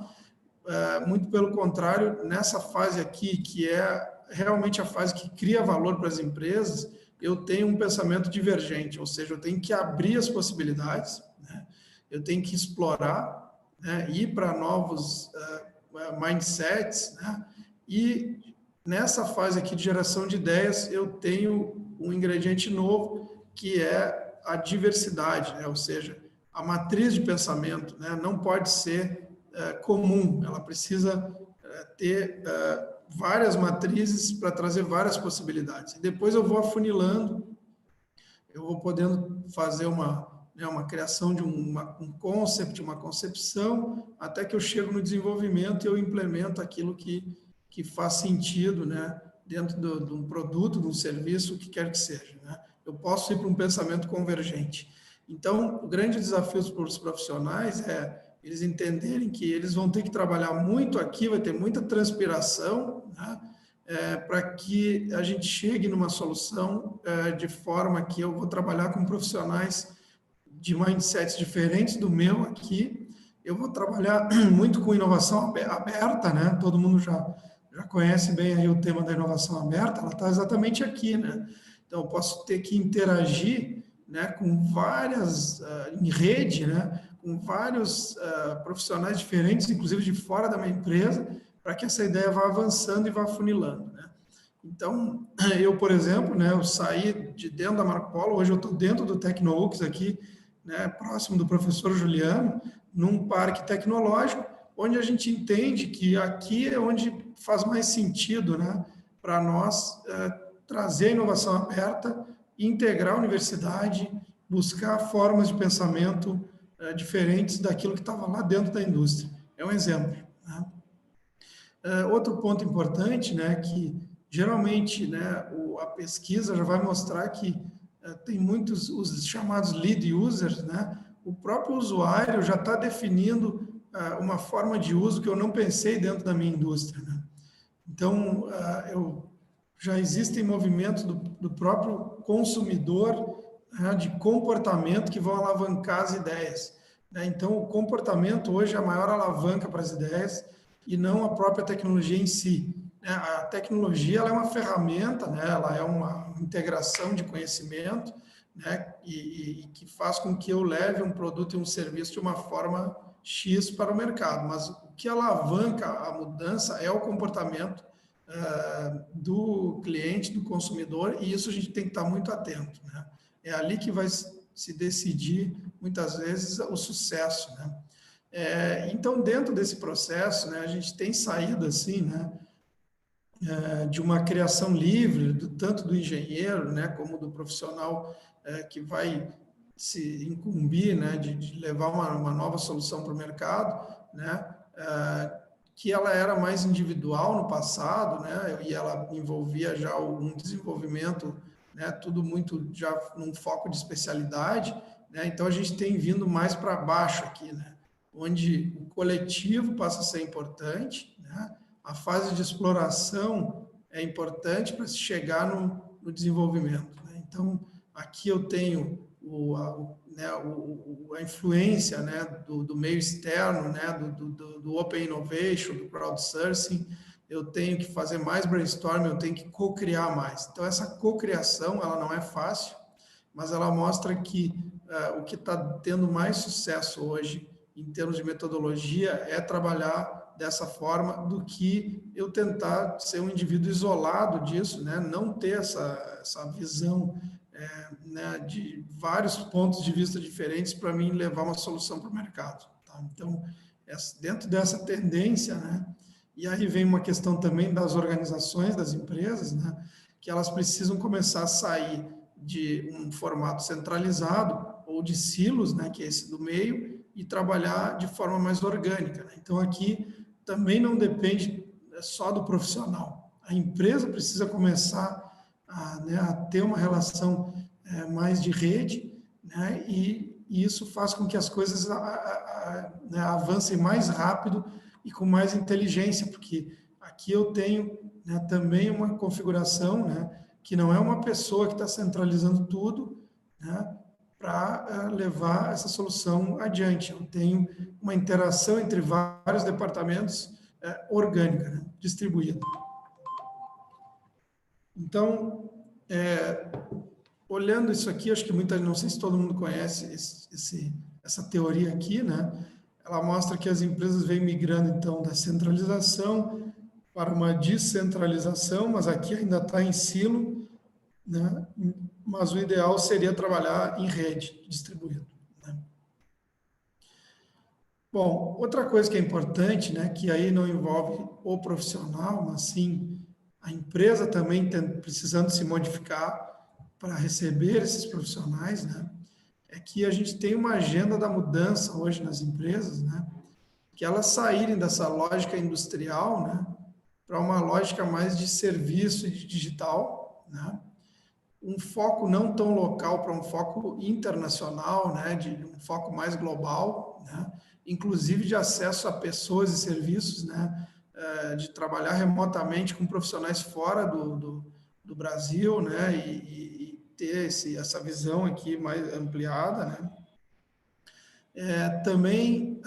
Muito pelo contrário, nessa fase aqui, que é realmente a fase que cria valor para as empresas, eu tenho um pensamento divergente, ou seja, eu tenho que abrir as possibilidades, né, eu tenho que explorar, né, ir para novos mindsets, né? E nessa fase aqui de geração de ideias, eu tenho um ingrediente novo, que é a diversidade, né? Ou seja, a matriz de pensamento, né, não pode ser comum, ela precisa ter várias matrizes para trazer várias possibilidades. E depois eu vou afunilando, eu vou podendo fazer uma criação de um concept, uma concepção, até que eu chego no desenvolvimento e eu implemento aquilo que faz sentido, né, dentro de um produto, de um serviço, o que quer que seja, né? Eu posso ir para um pensamento convergente. Então, o grande desafio para os profissionais é eles entenderem que eles vão ter que trabalhar muito aqui, vai ter muita transpiração, né, para que a gente chegue numa solução de forma que eu vou trabalhar com profissionais de mindsets diferentes do meu aqui. Eu vou trabalhar muito com inovação aberta, né? Todo mundo já conhece bem aí o tema da inovação aberta, ela está exatamente aqui, né? Então, eu posso ter que interagir, né, com várias, em rede, né, com vários profissionais diferentes, inclusive de fora da minha empresa, para que essa ideia vá avançando e vá afunilando, né? Então, eu, por exemplo, né, eu saí de dentro da Marco Polo, hoje eu estou dentro do TecnoUX aqui, né, próximo do professor Juliano, num parque tecnológico, onde a gente entende que aqui é onde faz mais sentido, né, para nós trazer a inovação aberta, integrar a universidade, buscar formas de pensamento diferentes daquilo que estava lá dentro da indústria. É um exemplo, né? Outro ponto importante, né, que geralmente, né, a pesquisa já vai mostrar que tem muitos os chamados lead users, né, o próprio usuário já está definindo uma forma de uso que eu não pensei dentro da minha indústria, né? Então, já existem movimentos do próprio consumidor, né, de comportamento que vão alavancar as ideias, né? Então, o comportamento hoje é a maior alavanca para as ideias e não a própria tecnologia em si. A tecnologia ela é uma ferramenta, né? Ela é uma integração de conhecimento, né? E que faz com que eu leve um produto e um serviço de uma forma X para o mercado. Mas o que alavanca a mudança é o comportamento do cliente, do consumidor, e isso a gente tem que estar muito atento, né? É ali que vai se decidir, muitas vezes, o sucesso, né? Então, dentro desse processo, né, a gente tem saído, assim, né, de uma criação livre, tanto do engenheiro, né, como do profissional que vai se incumbir, né, de levar uma nova solução para o mercado, né, que ela era mais individual no passado, né, e ela envolvia já um desenvolvimento, né, tudo muito já num foco de especialidade, né, então a gente tem vindo mais para baixo aqui, né, onde o coletivo passa a ser importante, né, a fase de exploração é importante para se chegar no desenvolvimento, né? Então, aqui eu tenho a influência, né, do meio externo, né, do Open Innovation, do crowdsourcing. Eu tenho que fazer mais brainstorming, eu tenho que co-criar mais. Então, essa co-criação, ela não é fácil, mas ela mostra que o que está tendo mais sucesso hoje, em termos de metodologia, é trabalhar dessa forma do que eu tentar ser um indivíduo isolado disso, né? Não ter essa visão né, de vários pontos de vista diferentes para mim levar uma solução para o mercado. Tá? Então, dentro dessa tendência, né? E aí vem uma questão também das organizações, das empresas, né? Que elas precisam começar a sair de um formato centralizado ou de silos, né? Que é esse do meio, e trabalhar de forma mais orgânica, né? Então, aqui também não depende só do profissional. A empresa precisa começar a ter uma relação mais de rede, né? E isso faz com que as coisas né, avancem mais rápido e com mais inteligência, porque aqui eu tenho, né, também uma configuração, né, que não é uma pessoa que está centralizando tudo, né, para levar essa solução adiante. Eu tenho uma interação entre vários departamentos orgânica, né, distribuída. Então, olhando isso aqui, acho que não sei se todo mundo conhece essa teoria aqui, né? Ela mostra que as empresas vêm migrando, então, da centralização para uma descentralização, mas aqui ainda está em silo, né? Mas o ideal seria trabalhar em rede distribuída, né? Bom, outra coisa que é importante, né, que aí não envolve o profissional, mas sim a empresa também precisando se modificar para receber esses profissionais, né, é que a gente tem uma agenda da mudança hoje nas empresas, né, que elas saírem dessa lógica industrial, né, para uma lógica mais de serviço e de digital, né, um foco não tão local para um foco internacional, né, de um foco mais global, né, inclusive de acesso a pessoas e serviços, né, de trabalhar remotamente com profissionais fora do Brasil, né, e ter essa visão aqui mais ampliada, né. Também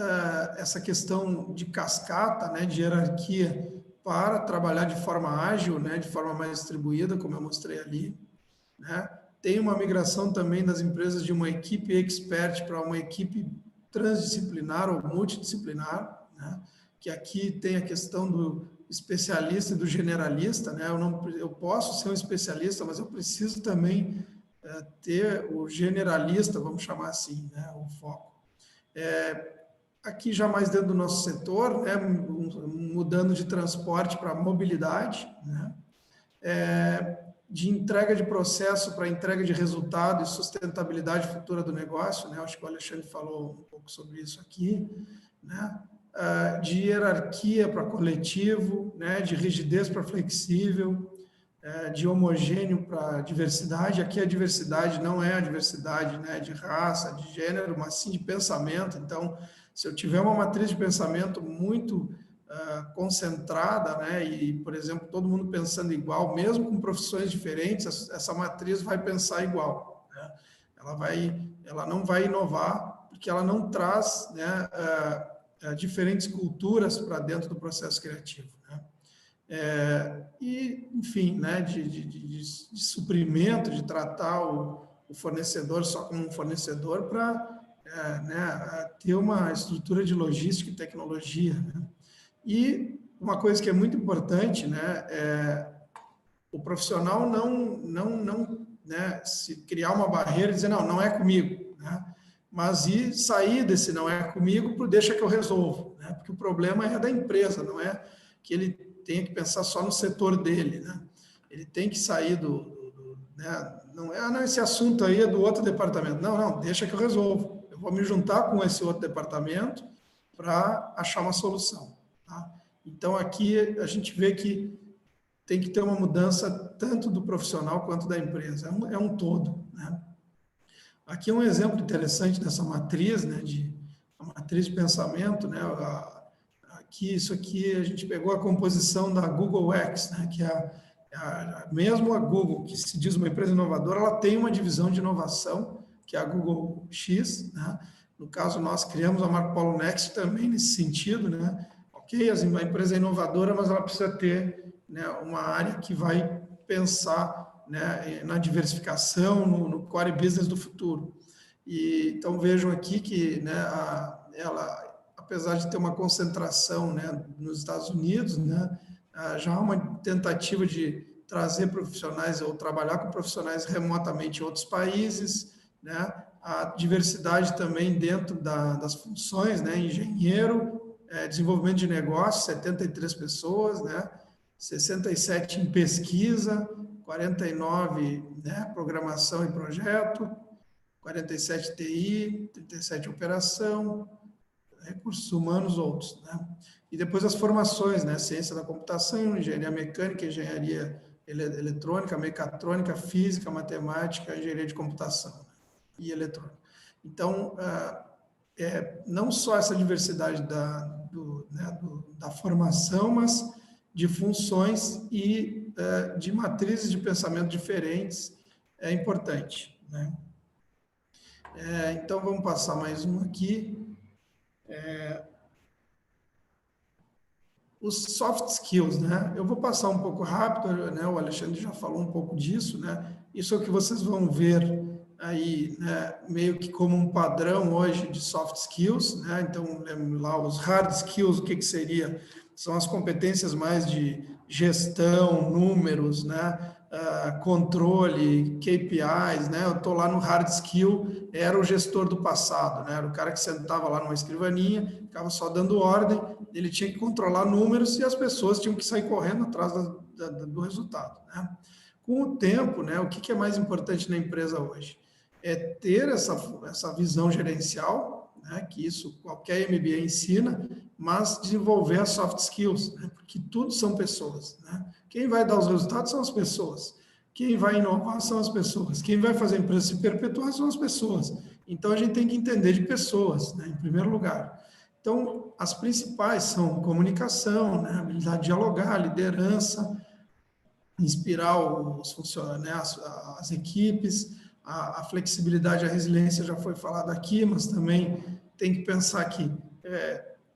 essa questão de cascata, né, de hierarquia para trabalhar de forma ágil, né, de forma mais distribuída, como eu mostrei ali, né. Tem uma migração também das empresas de uma equipe expert para uma equipe transdisciplinar ou multidisciplinar, né, que aqui tem a questão do especialista e do generalista, né. Eu posso ser um especialista, mas eu preciso também ter o generalista, vamos chamar assim, né, o foco. Aqui já mais dentro do nosso setor, né, mudando de transporte para mobilidade, né, de entrega de processo para entrega de resultado e sustentabilidade futura do negócio, né, acho que o Alexandre falou um pouco sobre isso aqui, né, de hierarquia para coletivo, né, de rigidez para flexível, de homogêneo para diversidade. Aqui a diversidade não é a diversidade, né, de raça, de gênero, mas sim de pensamento. Então, se eu tiver uma matriz de pensamento muito concentrada, né, e, por exemplo, todo mundo pensando igual, mesmo com profissões diferentes, essa matriz vai pensar igual, né? Ela não vai inovar, porque ela não traz, né, diferentes culturas para dentro do processo criativo, né? E, enfim, né, de suprimento, de tratar o fornecedor só como um fornecedor para né, ter uma estrutura de logística e tecnologia, né? E uma coisa que é muito importante, né, o profissional não né, se criar uma barreira e dizer, não é comigo, né? Mas ir sair desse não é comigo para deixa que eu resolvo, né? Porque o problema é da empresa, não é que ele tenha que pensar só no setor dele, né? Ele tem que sair né? Não é, esse assunto aí é do outro departamento. Não, deixa que eu resolvo. Eu vou me juntar com esse outro departamento para achar uma solução, tá? Então, aqui a gente vê que tem que ter uma mudança tanto do profissional quanto da empresa. É um todo, né? Aqui é um exemplo interessante dessa matriz, né, a matriz de pensamento, né? Isso aqui a gente pegou a composição da Google X, né, que mesmo a Google, que se diz uma empresa inovadora, ela tem uma divisão de inovação, que é a Google X, né? No caso, nós criamos a Marco Polo Next também nesse sentido, né? Ok, a empresa é inovadora, mas ela precisa ter, né, uma área que vai pensar, né, na diversificação, no core business do futuro. E, então, vejam aqui que, né, ela, apesar de ter uma concentração, né, nos Estados Unidos, né, já há uma tentativa de trazer profissionais ou trabalhar com profissionais remotamente em outros países, né, a diversidade também dentro das funções, né, engenheiro, desenvolvimento de negócios, 73 pessoas, né, 67 em pesquisa, 49, né, programação e projeto, 47 TI, 37 operação, recursos humanos, outros, né? E depois as formações, né, ciência da computação, engenharia mecânica, engenharia eletrônica, mecatrônica, física, matemática, engenharia de computação, né, e eletrônica. Então, não só essa diversidade da formação, mas de funções e de matrizes de pensamento diferentes é importante, né? Então, vamos passar mais um aqui. Os soft skills, né? Eu vou passar um pouco rápido, né? O Alexandre já falou um pouco disso, né? Isso é o que vocês vão ver aí, né, meio que como um padrão hoje de soft skills, né? Então, lá os hard skills, o que seria? São as competências mais de gestão, números, né? Controle, KPIs, né? Eu estou lá no hard skill, era o gestor do passado, né? Era o cara que sentava lá numa escrivaninha, ficava só dando ordem, ele tinha que controlar números e as pessoas tinham que sair correndo atrás do resultado, né? Com o tempo, né, o que é mais importante na empresa hoje? É ter essa visão gerencial, né, que isso qualquer MBA ensina, mas desenvolver as soft skills, né, porque tudo são pessoas, né? Quem vai dar os resultados são as pessoas. Quem vai inovar são as pessoas. Quem vai fazer a empresa se perpetuar são as pessoas. Então, a gente tem que entender de pessoas, né, em primeiro lugar. Então, as principais são comunicação, né, habilidade de dialogar, liderança, inspirar os funcionários, né, as equipes, a flexibilidade, a resiliência já foi falado aqui, mas também tem que pensar que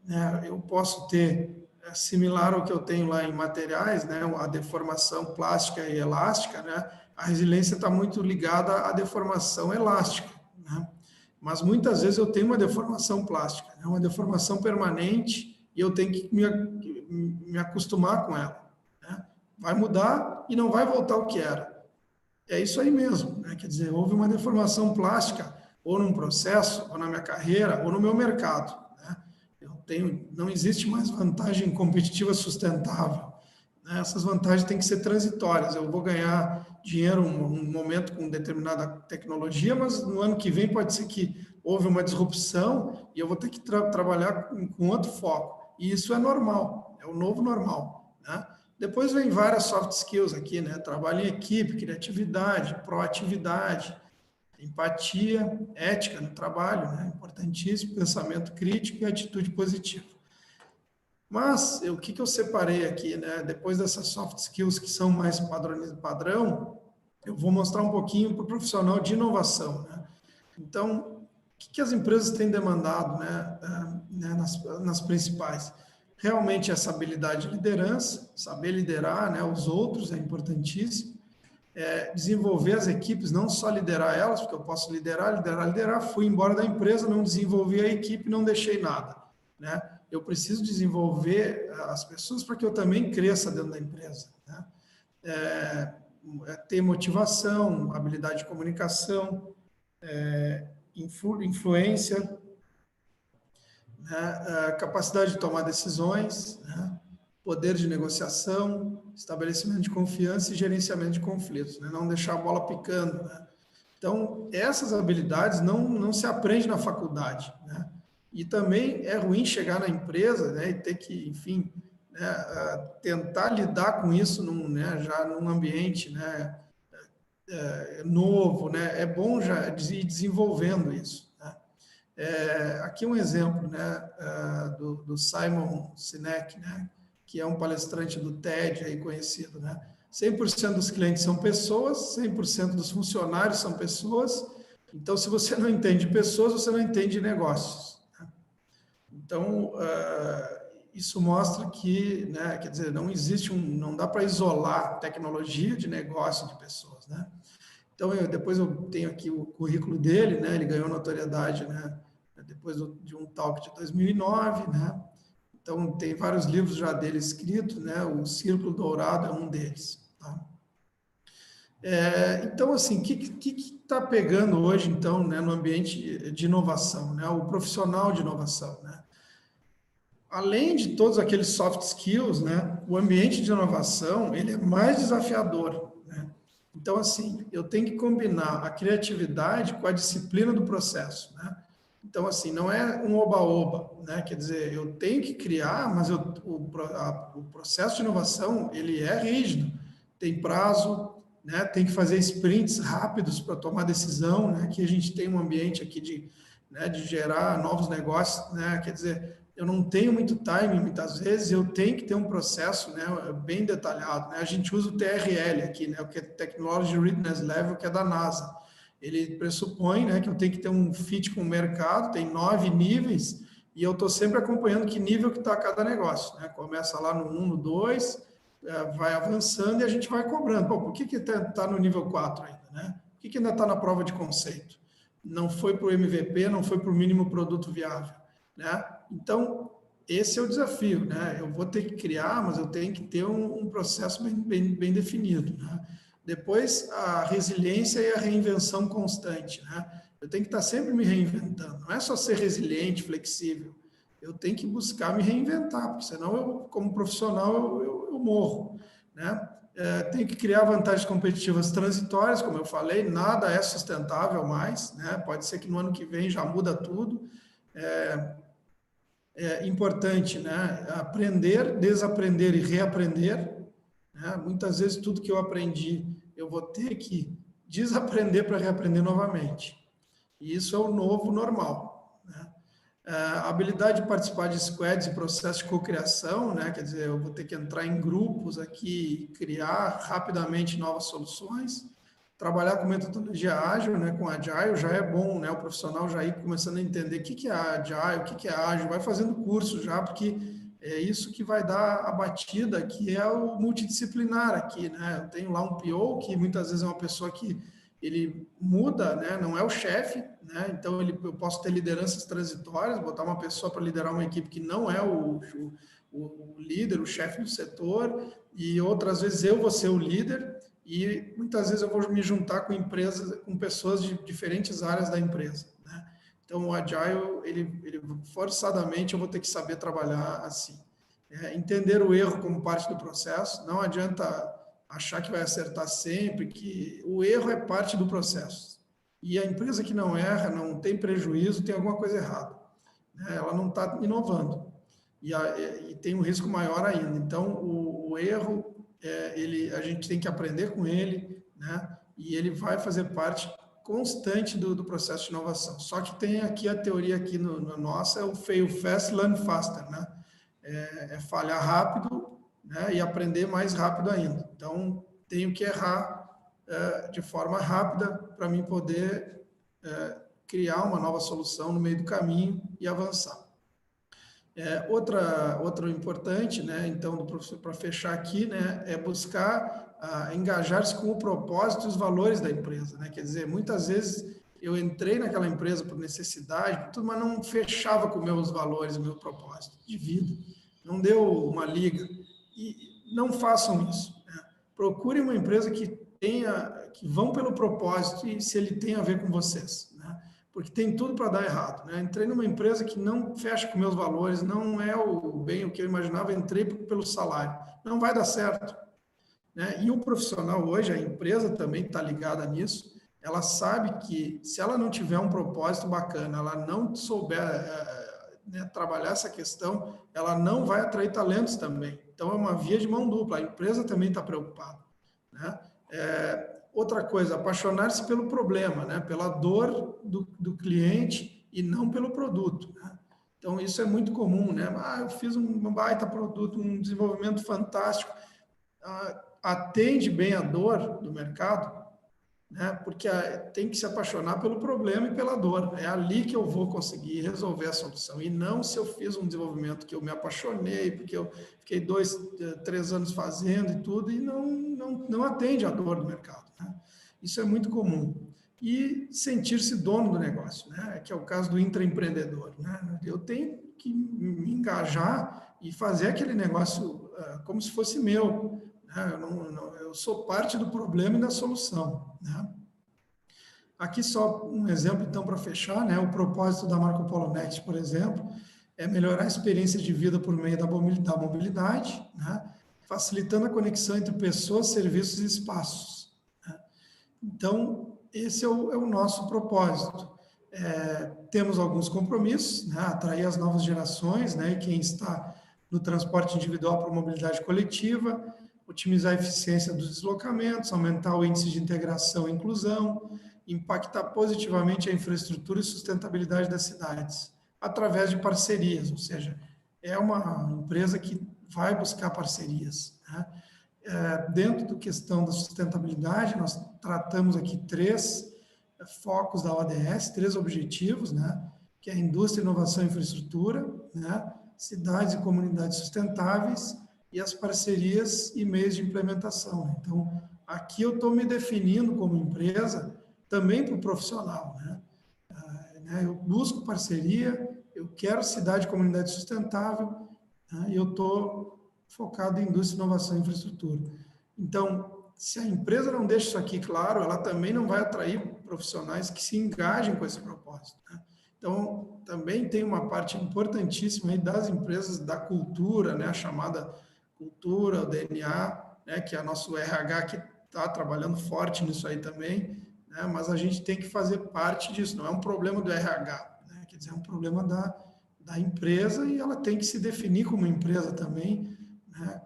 né, eu posso ter similar ao que eu tenho lá em materiais, né, a deformação plástica e elástica, né, a resiliência está muito ligada à deformação elástica, né, mas muitas vezes eu tenho uma deformação plástica, né, uma deformação permanente e eu tenho que me acostumar com ela, né, vai mudar e não vai voltar ao que era. É isso aí mesmo, né, quer dizer, houve uma deformação plástica ou num processo, ou na minha carreira, ou no meu mercado. Não existe mais vantagem competitiva sustentável. né? Essas vantagens têm que ser transitórias. Eu vou ganhar dinheiro um momento com determinada tecnologia, mas no ano que vem pode ser que houve uma disrupção e eu vou ter que trabalhar com outro foco. E isso é normal, é o novo normal, né? Depois vem várias soft skills aqui, né? Trabalho em equipe, criatividade, proatividade, empatia, ética no trabalho, né? Importantíssimo, pensamento crítico e atitude positiva. Mas o que eu separei aqui, né? Depois dessas soft skills que são mais padrão, eu vou mostrar um pouquinho para o profissional de inovação, né? Então, o que as empresas têm demandado, né, nas principais? Realmente essa habilidade de liderança, saber liderar, né, os outros é importantíssimo. Desenvolver as equipes, não só liderar elas, porque eu posso liderar, fui embora da empresa, não desenvolvi a equipe, não deixei nada, né? Eu preciso desenvolver as pessoas para que eu também cresça dentro da empresa, né? Ter motivação, habilidade de comunicação, influência, né? Capacidade de tomar decisões, né? Poder de negociação, estabelecimento de confiança e gerenciamento de conflitos, né? Não deixar a bola picando, né? Então, essas habilidades não se aprende na faculdade, né? E também é ruim chegar na empresa, né, e ter que, enfim, né, tentar lidar com isso já num ambiente, né, novo, né? É bom já ir desenvolvendo isso, né? Aqui um exemplo, né, do Simon Sinek, né, que é um palestrante do TED aí conhecido, né? 100% dos clientes são pessoas, 100% dos funcionários são pessoas. Então, se você não entende pessoas, você não entende negócios, né? Então, isso mostra que, né, quer dizer, não dá para isolar tecnologia de negócio de pessoas, né? Então, depois eu tenho aqui o currículo dele, né? Ele ganhou notoriedade, né, depois de um talk de 2009, né? Então, tem vários livros já dele escritos, né? O Círculo Dourado é um deles, tá? Então, assim, o que está pegando hoje, então, né, no ambiente de inovação, né? O profissional de inovação, né? Além de todos aqueles soft skills, né? O ambiente de inovação, ele é mais desafiador, né? Então, assim, eu tenho que combinar a criatividade com a disciplina do processo, né? Então, assim, não é um oba-oba, né? Quer dizer, eu tenho que criar, mas o processo de inovação, ele é rígido, tem prazo, né? Tem que fazer sprints rápidos para tomar decisão, né? Que a gente tem um ambiente aqui de gerar novos negócios, né? Quer dizer, eu não tenho muito time, muitas vezes, eu tenho que ter um processo, né, bem detalhado, né? A gente usa o TRL aqui, né, o que é Technology Readiness Level, que é da NASA. Ele pressupõe, né, que eu tenho que ter um fit com o mercado, tem 9 níveis, e eu estou sempre acompanhando que nível que está cada negócio, né? Começa lá no 1, no 2, vai avançando e a gente vai cobrando. Pô, por que está no nível 4 ainda, né? Por que ainda está na prova de conceito? Não foi para o MVP, não foi para o mínimo produto viável, né? Então, esse é o desafio, né? Eu vou ter que criar, mas eu tenho que ter um processo bem definido, né? Depois, a resiliência e a reinvenção constante, né? Eu tenho que estar sempre me reinventando. Não é só ser resiliente, flexível. Eu tenho que buscar me reinventar, porque senão eu, como profissional, eu morro, né? Tenho que criar vantagens competitivas transitórias, como eu falei, nada é sustentável mais, né? Pode ser que no ano que vem já muda tudo. É importante, né? Aprender, desaprender e reaprender, né? Muitas vezes tudo que eu aprendi eu vou ter que desaprender para reaprender novamente. E isso é o novo normal, né? A habilidade de participar de squads e processos de cocriação, né? Quer dizer, eu vou ter que entrar em grupos aqui e criar rapidamente novas soluções. Trabalhar com metodologia ágil, né, com Agile, já é bom, né, o profissional já ir começando a entender o que é Agile, o que é ágil, vai fazendo curso já, porque é isso que vai dar a batida, que é o multidisciplinar aqui, né? Eu tenho lá um PO, que muitas vezes é uma pessoa que ele muda, né, não é o chefe, né? Então eu posso ter lideranças transitórias, botar uma pessoa para liderar uma equipe que não é o líder, o chefe do setor, e outras vezes eu vou ser o líder, e muitas vezes eu vou me juntar com empresas, com pessoas de diferentes áreas da empresa, né? Então, o Agile, ele forçadamente eu vou ter que saber trabalhar assim. entender o erro como parte do processo. Não adianta achar que vai acertar sempre, que o erro é parte do processo. E a empresa que não erra, não tem prejuízo, tem alguma coisa errada, né? Ela não está inovando. E tem um risco maior ainda. Então, o erro, a gente tem que aprender com ele, né? E ele vai fazer parte constante do processo de inovação. Só que tem aqui a teoria aqui no nossa, é o fail fast, learn faster, né? Falhar rápido, né? E aprender mais rápido ainda. Então, tenho que errar de forma rápida para mim poder criar uma nova solução no meio do caminho e avançar. Outra importante, né, então, para fechar aqui, né, é buscar engajar-se com o propósito e os valores da empresa, né? Quer dizer, muitas vezes eu entrei naquela empresa por necessidade, mas não fechava com meus valores, meu propósito de vida, não deu uma liga. E não façam isso, né? Procure uma empresa que vão pelo propósito e se ele tem a ver com vocês, né? Porque tem tudo para dar errado, né? Entrei numa empresa que não fecha com meus valores, não é o que eu imaginava, entrei pelo salário. Não vai dar certo, né? E o profissional hoje, a empresa também está ligada nisso, ela sabe que se ela não tiver um propósito bacana, ela não souber né, trabalhar essa questão, ela não vai atrair talentos também. Então, é uma via de mão dupla, a empresa também está preocupada, né? Outra coisa, apaixonar-se pelo problema, né? Pela dor do cliente e não pelo produto, né? Então, isso é muito comum, né? Eu fiz um baita produto, um desenvolvimento fantástico, atende bem a dor do mercado, né? Porque tem que se apaixonar pelo problema e pela dor. É ali que eu vou conseguir resolver a solução. E não se eu fiz um desenvolvimento que eu me apaixonei, porque eu fiquei 2, 3 anos fazendo e tudo, e não atende a dor do mercado, né? Isso é muito comum. E sentir-se dono do negócio, né? Que é o caso do intraempreendedor, né? Eu tenho que me engajar e fazer aquele negócio como se fosse meu. Eu sou parte do problema e da solução, né? Aqui só um exemplo, então, para fechar, né? O propósito da Marco Polo Next, por exemplo, é melhorar a experiência de vida por meio da mobilidade, né? Facilitando a conexão entre pessoas, serviços e espaços, né? Então, esse é o nosso propósito. Temos alguns compromissos, né? Atrair as novas gerações, né? E quem está no transporte individual para a mobilidade coletiva, otimizar a eficiência dos deslocamentos, aumentar o índice de integração e inclusão, impactar positivamente a infraestrutura e sustentabilidade das cidades, através de parcerias, ou seja, é uma empresa que vai buscar parcerias, né? Dentro da questão da sustentabilidade, nós tratamos aqui 3 focos da ODS, 3 objetivos, né? Que é a indústria, inovação e infraestrutura, né? Cidades e comunidades sustentáveis, e as parcerias e meios de implementação. Então, aqui eu estou me definindo como empresa também para o profissional, né? Eu busco parceria, eu quero cidade e comunidade sustentável, né? E eu estou focado em indústria, inovação e infraestrutura. Então, se a empresa não deixa isso aqui claro, ela também não vai atrair profissionais que se engajem com esse propósito, né? Então, também tem uma parte importantíssima aí das empresas, da cultura, né? A chamada cultura, o DNA, né, que é o nosso RH que está trabalhando forte nisso aí também, né, mas a gente tem que fazer parte disso, não é um problema do RH, né, quer dizer, é um problema da empresa e ela tem que se definir como empresa também, né.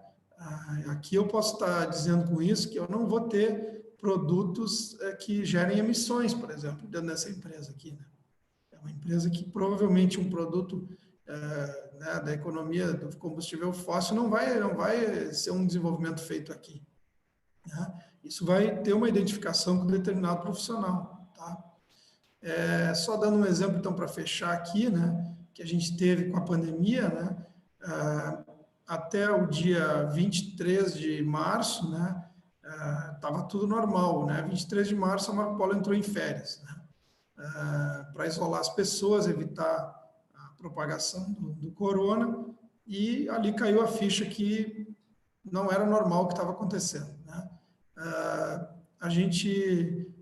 Aqui eu posso estar dizendo com isso que eu não vou ter produtos que gerem emissões, por exemplo, dentro dessa empresa aqui, né. É uma empresa que provavelmente um produto né, da economia do combustível fóssil não vai ser um desenvolvimento feito aqui, né? Isso vai ter uma identificação com determinado profissional, tá? Só dando um exemplo, então, para fechar aqui, né, que a gente teve com a pandemia, né, até o dia 23 de março, né, estava tudo normal, né? 23 de março a Marco Polo entrou em férias, né, para isolar as pessoas, evitar propagação do corona, e ali caiu a ficha que não era normal o que estava acontecendo, né? A gente,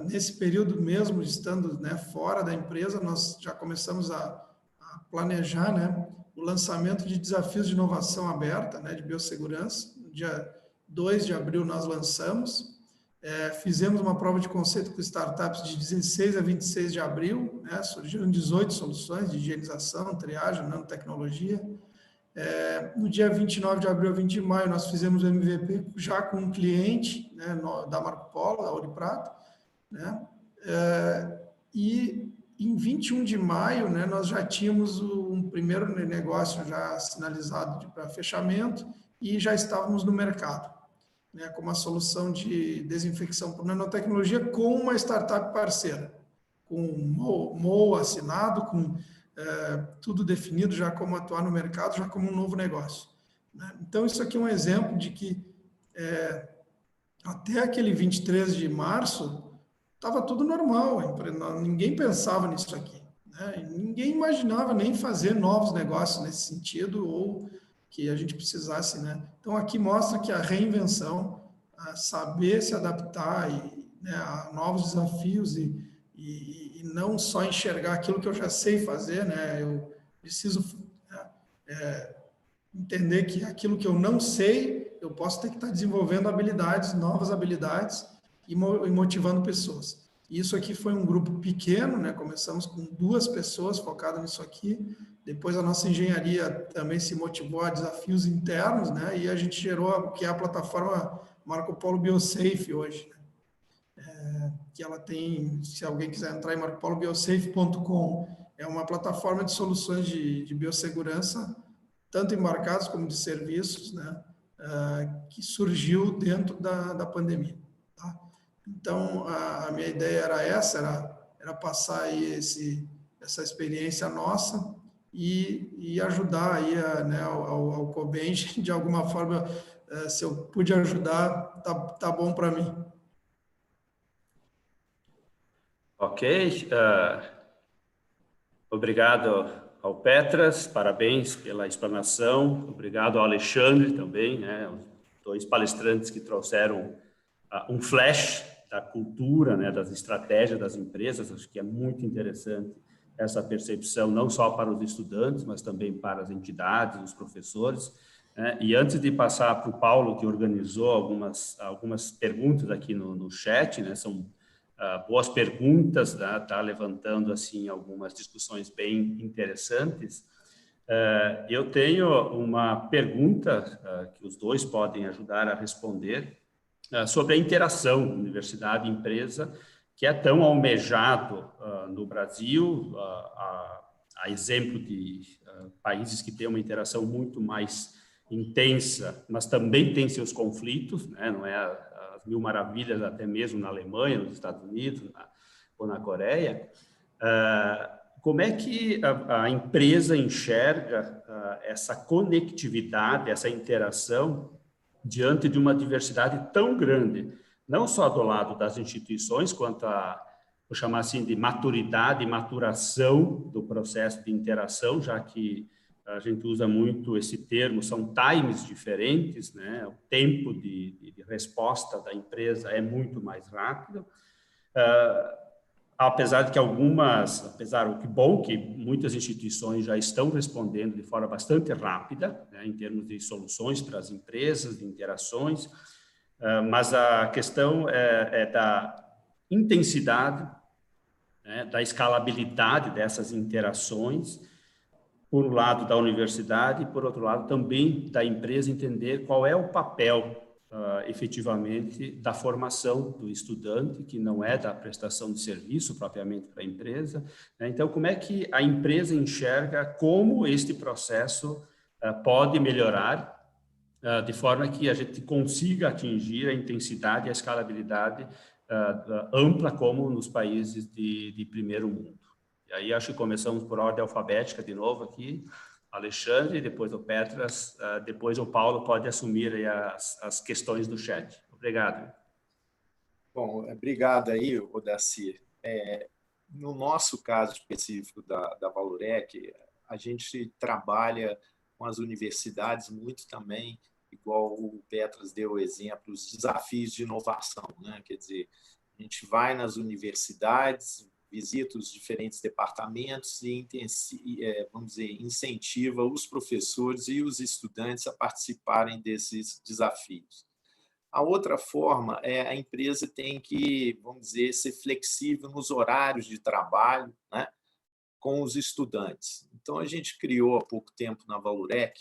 nesse período mesmo, estando, né, fora da empresa, nós já começamos a a planejar, né, o lançamento de desafios de inovação aberta, né, de biossegurança. No dia 2 de abril nós lançamos. Fizemos uma prova de conceito com startups de 16 a 26 de abril, né, surgiram 18 soluções de higienização, triagem, nanotecnologia. No dia 29 de abril a 20 de maio, nós fizemos o MVP já com um cliente, né, da Marco Polo, da Ouro e Prata, né, e em 21 de maio, né, nós já tínhamos um primeiro negócio já sinalizado para fechamento e já estávamos no mercado, né, com uma solução de desinfecção por nanotecnologia com uma startup parceira, com MOU assinado, com tudo definido já como atuar no mercado, já como um novo negócio, né? Então, isso aqui é um exemplo de que até aquele 23 de março estava tudo normal, ninguém pensava nisso aqui, né? Ninguém imaginava nem fazer novos negócios nesse sentido ou que a gente precisasse, né? Então, aqui mostra que a reinvenção, a saber se adaptar né, a novos desafios e não só enxergar aquilo que eu já sei fazer, né? Eu preciso entender que aquilo que eu não sei, eu posso ter que estar desenvolvendo habilidades, novas habilidades e motivando pessoas. Isso aqui foi um grupo pequeno, né? Começamos com 2 pessoas focadas nisso aqui. Depois a nossa engenharia também se motivou a desafios internos, né? E a gente gerou o que é a plataforma Marco Polo BioSafe hoje, né? Que ela tem, se alguém quiser entrar em marcopolobiosafe.com, é uma plataforma de soluções de biossegurança, tanto embarcados como de serviços, né, que surgiu dentro da pandemia. Tá? Então, a minha ideia era essa, era passar aí essa experiência nossa e ajudar aí né, ao Cobench, de alguma forma, se eu pude ajudar, tá bom para mim. Ok, obrigado ao Petras, parabéns pela explanação, obrigado ao Alexandre também, né, os 2 palestrantes que trouxeram um flash da cultura, né, das estratégias das empresas. Acho que é muito interessante essa percepção, não só para os estudantes, mas também para as entidades, os professores, né? E antes de passar para o Paulo, que organizou algumas perguntas aqui no chat, né, são boas perguntas, né? Tá levantando assim algumas discussões bem interessantes. Eu tenho uma pergunta que os 2 podem ajudar a responder sobre a interação universidade e empresa, que é tão almejado no Brasil, a exemplo de países que têm uma interação muito mais intensa, mas também tem seus conflitos, né? Não é as mil maravilhas, até mesmo na Alemanha, nos Estados Unidos ou na Coreia. Como é que a empresa enxerga essa conectividade, essa interação diante de uma diversidade tão grande, não só do lado das instituições, quanto vou chamar assim, de maturidade e maturação do processo de interação, já que a gente usa muito esse termo, são times diferentes, né? O tempo de resposta da empresa é muito mais rápido. Apesar de que o que bom que muitas instituições já estão respondendo de forma bastante rápida, né, em termos de soluções para as empresas, de interações, mas a questão é da intensidade, né, da escalabilidade dessas interações, por um lado da universidade e, por outro lado, também da empresa entender qual é o papel efetivamente da formação do estudante, que não é da prestação de serviço propriamente para a empresa, né? Então, como é que a empresa enxerga como este processo pode melhorar de forma que a gente consiga atingir a intensidade e a escalabilidade ampla como nos países de primeiro mundo. E aí acho que começamos por ordem alfabética de novo aqui. Alexandre, depois o Petras, depois o Paulo pode assumir aí as questões do chat. Obrigado. Bom, obrigado aí, Odacir. No nosso caso específico da Valorec, a gente trabalha com as universidades muito também, igual o Petras deu o exemplo, os desafios de inovação, né? Quer dizer, a gente vai nas universidades, visita os diferentes departamentos e, vamos dizer, incentiva os professores e os estudantes a participarem desses desafios. A outra forma é a empresa tem que, vamos dizer, ser flexível nos horários de trabalho, né, com os estudantes. Então, a gente criou há pouco tempo na Valurec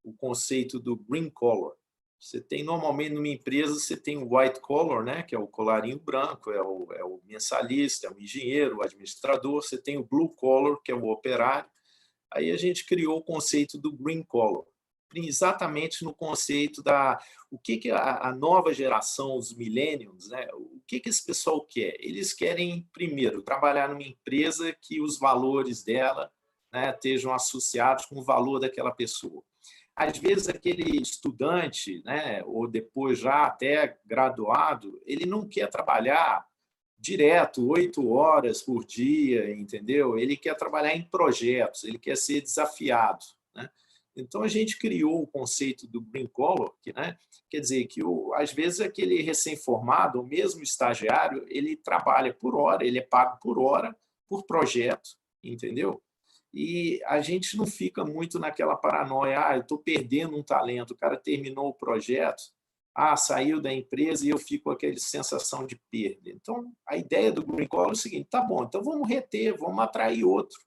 o conceito do Green Collar. Você tem, normalmente, numa empresa, você tem o white collar, né, que é o colarinho branco, é o mensalista, é o engenheiro, o administrador. Você tem o blue collar, que é o operário. Aí a gente criou o conceito do green collar, exatamente no conceito o que a nova geração, os millennials, né, o que esse pessoal quer? Eles querem, primeiro, trabalhar numa empresa que os valores dela, né, estejam associados com o valor daquela pessoa. Às vezes, aquele estudante, né, ou depois já até graduado, ele não quer trabalhar direto, 8 horas por dia, entendeu? Ele quer trabalhar em projetos, ele quer ser desafiado, né? Então, a gente criou o conceito do Green Collar, que, né, quer dizer que, às vezes, aquele recém-formado, ou mesmo estagiário, ele trabalha por hora, ele é pago por hora, por projeto, entendeu? E a gente não fica muito naquela paranoia, eu estou perdendo um talento, o cara terminou o projeto, saiu da empresa e eu fico com aquela sensação de perda. Então, a ideia do Green Collar é o seguinte, tá bom, então vamos reter, vamos atrair outro.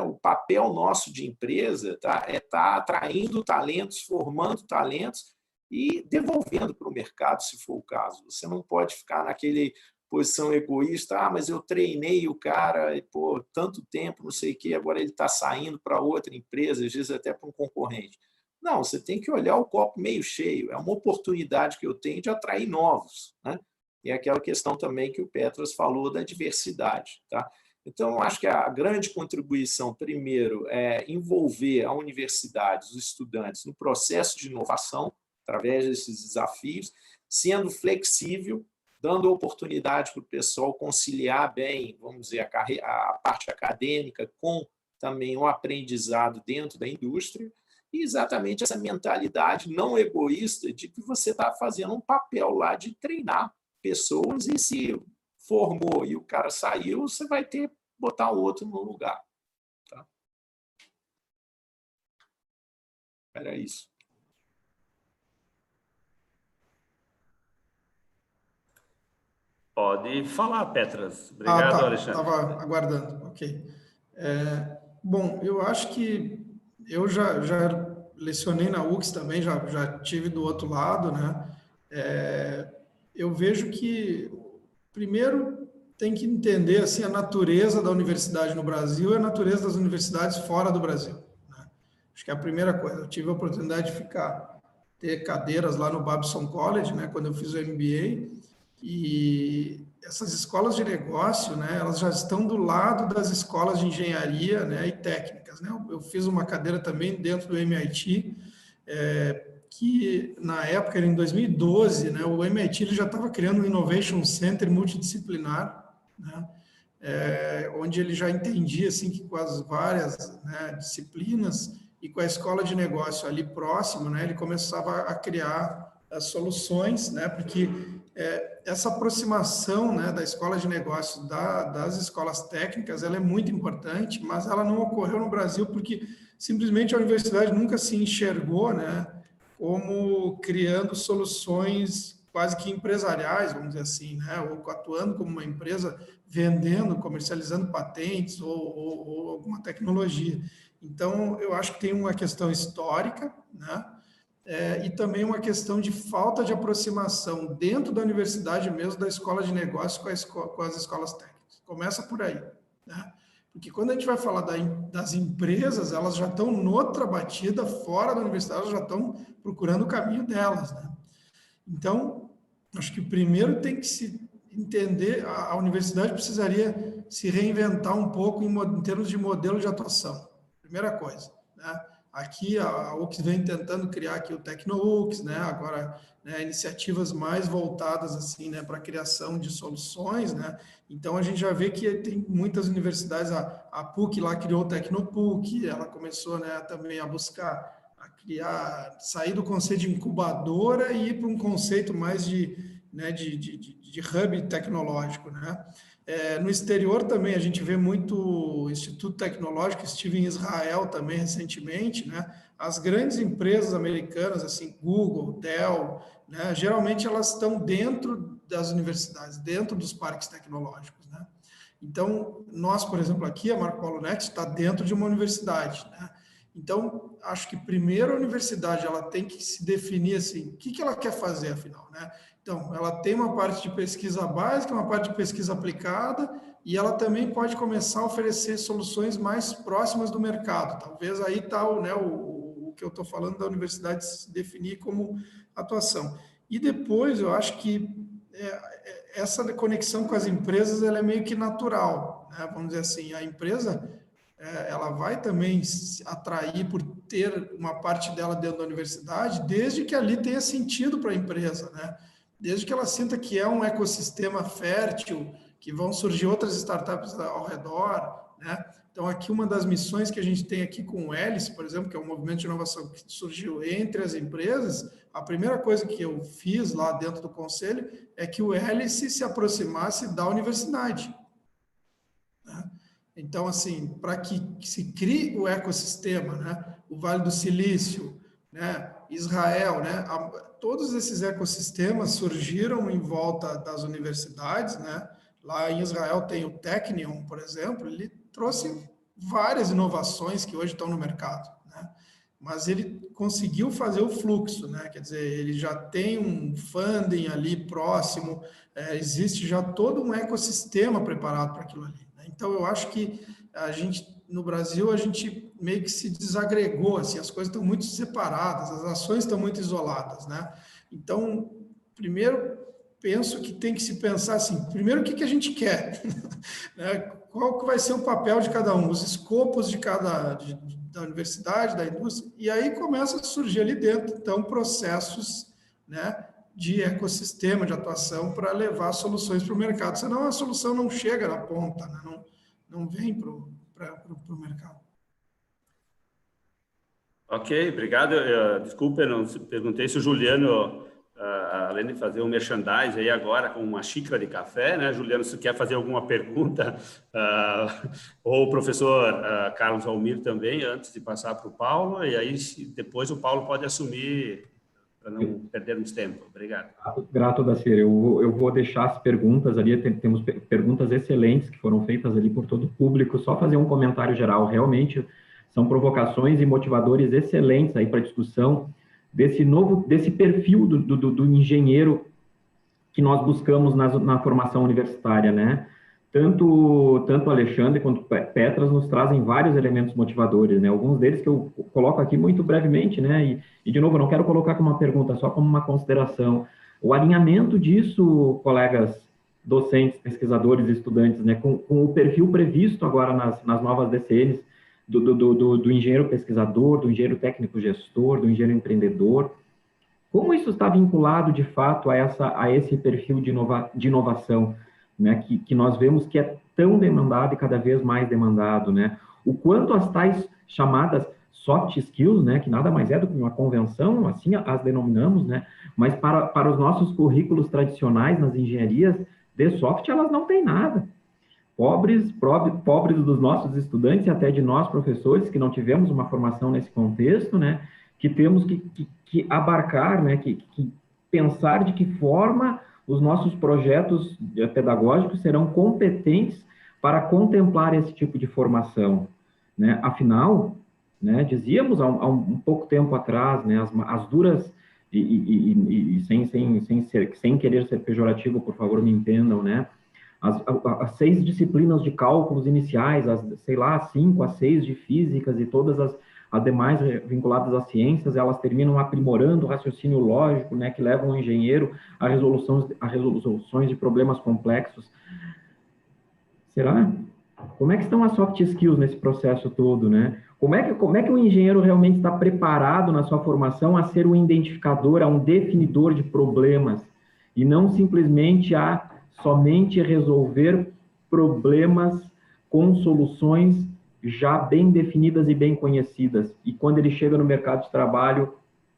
O papel nosso de empresa é estar atraindo talentos, formando talentos e devolvendo para o mercado, se for o caso. Você não pode ficar naquele posição egoísta, mas eu treinei o cara e, tanto tempo, não sei o quê, agora ele está saindo para outra empresa, às vezes até para um concorrente. Não, você tem que olhar o copo meio cheio. É uma oportunidade que eu tenho de atrair novos, né? E é aquela questão também que o Petras falou da diversidade, tá? Então, eu acho que a grande contribuição, primeiro, é envolver a universidade, os estudantes, no processo de inovação, através desses desafios, sendo flexível, dando oportunidade para o pessoal conciliar bem, vamos dizer, a parte acadêmica com também o aprendizado dentro da indústria, e exatamente essa mentalidade não egoísta de que você está fazendo um papel lá de treinar pessoas e se formou e o cara saiu, você vai ter que botar o outro no lugar. Tá? Era isso. Pode falar, Petras. Obrigado, Alexandre. Estava aguardando. Ok. Bom, eu acho que eu já lecionei na UX também, já tive do outro lado, né? Eu vejo que, primeiro, tem que entender assim, a natureza da universidade no Brasil e a natureza das universidades fora do Brasil. Né? Acho que é a primeira coisa. Eu tive a oportunidade de ter cadeiras lá no Babson College, né, quando eu fiz o MBA, e essas escolas de negócio, né, elas já estão do lado das escolas de engenharia, né, e técnicas. Né? Eu fiz uma cadeira também dentro do MIT, que na época, era em 2012, né, o MIT ele já estava criando um Innovation Center multidisciplinar, né, onde ele já entendia assim, que com as várias, né, disciplinas e com a escola de negócio ali próximo, né, ele começava a criar as soluções, né, porque essa aproximação, né, da escola de negócio das escolas técnicas, ela é muito importante, mas ela não ocorreu no Brasil porque simplesmente a universidade nunca se enxergou, né, como criando soluções quase que empresariais, vamos dizer assim, né, ou atuando como uma empresa vendendo, comercializando patentes ou alguma tecnologia. Então, eu acho que tem uma questão histórica, né, e também uma questão de falta de aproximação dentro da universidade mesmo, da escola de negócios com as escolas técnicas. Começa por aí, né? Porque quando a gente vai falar das empresas, elas já estão noutra batida, fora da universidade, elas já estão procurando o caminho delas, né? Então, acho que primeiro tem que se entender, a universidade precisaria se reinventar um pouco em termos de modelo de atuação. Primeira coisa, né? Aqui a UX vem tentando criar aqui o TecnoUX, né? Agora, né, iniciativas mais voltadas assim, né, para a criação de soluções, né? Então a gente já vê que tem muitas universidades, a PUC lá criou o TecnoPUC, ela começou, né, também a buscar sair do conceito de incubadora e ir para um conceito mais de hub tecnológico, né? No exterior também a gente vê muito Instituto Tecnológico, estive em Israel também recentemente, né? As grandes empresas americanas, assim, Google, Dell, né? Geralmente elas estão dentro das universidades, dentro dos parques tecnológicos, né? Então, nós, por exemplo, aqui, a Marco Polo Next está dentro de uma universidade, né? Então, acho que primeiro a universidade ela tem que se definir assim, o que ela quer fazer, afinal, né? Então, ela tem uma parte de pesquisa básica, uma parte de pesquisa aplicada, e ela também pode começar a oferecer soluções mais próximas do mercado. Talvez aí está o que eu estou falando da universidade se definir como atuação. E depois, eu acho que essa conexão com as empresas ela é meio que natural, né? Vamos dizer assim, a empresa ela vai também se atrair por ter uma parte dela dentro da universidade, desde que ali tenha sentido para a empresa, né? Desde que ela sinta que é um ecossistema fértil, que vão surgir outras startups ao redor, né? Então, aqui uma das missões que a gente tem aqui com o Hélice, por exemplo, que é um movimento de inovação que surgiu entre as empresas, a primeira coisa que eu fiz lá dentro do conselho é que o Hélice se aproximasse da universidade, né? Então, assim, para que se crie o ecossistema, né? O Vale do Silício, né? Israel, né? Todos esses ecossistemas surgiram em volta das universidades, né? Lá em Israel tem o Technion, por exemplo, ele trouxe várias inovações que hoje estão no mercado, né? Mas ele conseguiu fazer o fluxo, né? Quer dizer, ele já tem um funding ali próximo, existe já todo um ecossistema preparado para aquilo ali, né? Então, eu acho que a gente, no Brasil, a gente meio que se desagregou, assim, as coisas estão muito separadas, as ações estão muito isoladas, né? Então, primeiro, penso que tem que se pensar assim, primeiro, o que a gente quer? Né? Qual que vai ser o papel de cada um, os escopos de da universidade, da indústria, e aí começa a surgir ali dentro, então, processos, né, de ecossistema, de atuação para levar soluções para o mercado, senão a solução não chega na ponta, né? Não vem para o mercado. Ok, obrigado. Desculpa, eu não perguntei se o Juliano, além de fazer um merchandising aí agora com uma xícara de café, né, Juliano, se quer fazer alguma pergunta, ou o professor Carlos Almir também, antes de passar para o Paulo, e aí depois o Paulo pode assumir para não perdermos tempo. Obrigado. Grato, Dacier. Eu vou deixar as perguntas ali, temos perguntas excelentes que foram feitas ali por todo o público, só fazer um comentário geral. Realmente são provocações e motivadores excelentes aí para a discussão desse perfil do engenheiro que nós buscamos na formação universitária, né? Tanto Alexandre quanto Petras nos trazem vários elementos motivadores, né? Alguns deles que eu coloco aqui muito brevemente, né? E de novo, eu não quero colocar como uma pergunta, só como uma consideração. O alinhamento disso, colegas docentes, pesquisadores e estudantes, né? Com o perfil previsto agora nas novas DCNs, do engenheiro pesquisador, do engenheiro técnico gestor, do engenheiro empreendedor. Como isso está vinculado, de fato, a esse perfil de inovação, né, que nós vemos que é tão demandado e cada vez mais demandado, né? O quanto as tais chamadas soft skills, né, que nada mais é do que uma convenção, assim as denominamos, né, mas para os nossos currículos tradicionais nas engenharias de soft, elas não têm nada. Pobres dos nossos estudantes e até de nós, professores, que não tivemos uma formação nesse contexto, né, que temos que abarcar, né, que pensar de que forma os nossos projetos pedagógicos serão competentes para contemplar esse tipo de formação, né? Afinal, né, dizíamos há um pouco tempo atrás, né, as duras, e sem querer ser pejorativo, por favor, me entendam, né, as 6 disciplinas de cálculos iniciais, as 5 a 6 de físicas e todas as demais vinculadas às ciências, elas terminam aprimorando o raciocínio lógico, né, que levam o engenheiro a resoluções de problemas complexos. Será? Como é que estão as soft skills nesse processo todo, né? Como é que o engenheiro realmente está preparado na sua formação a ser um identificador, a um definidor de problemas, e não simplesmente a somente resolver problemas com soluções já bem definidas e bem conhecidas, e quando ele chega no mercado de trabalho,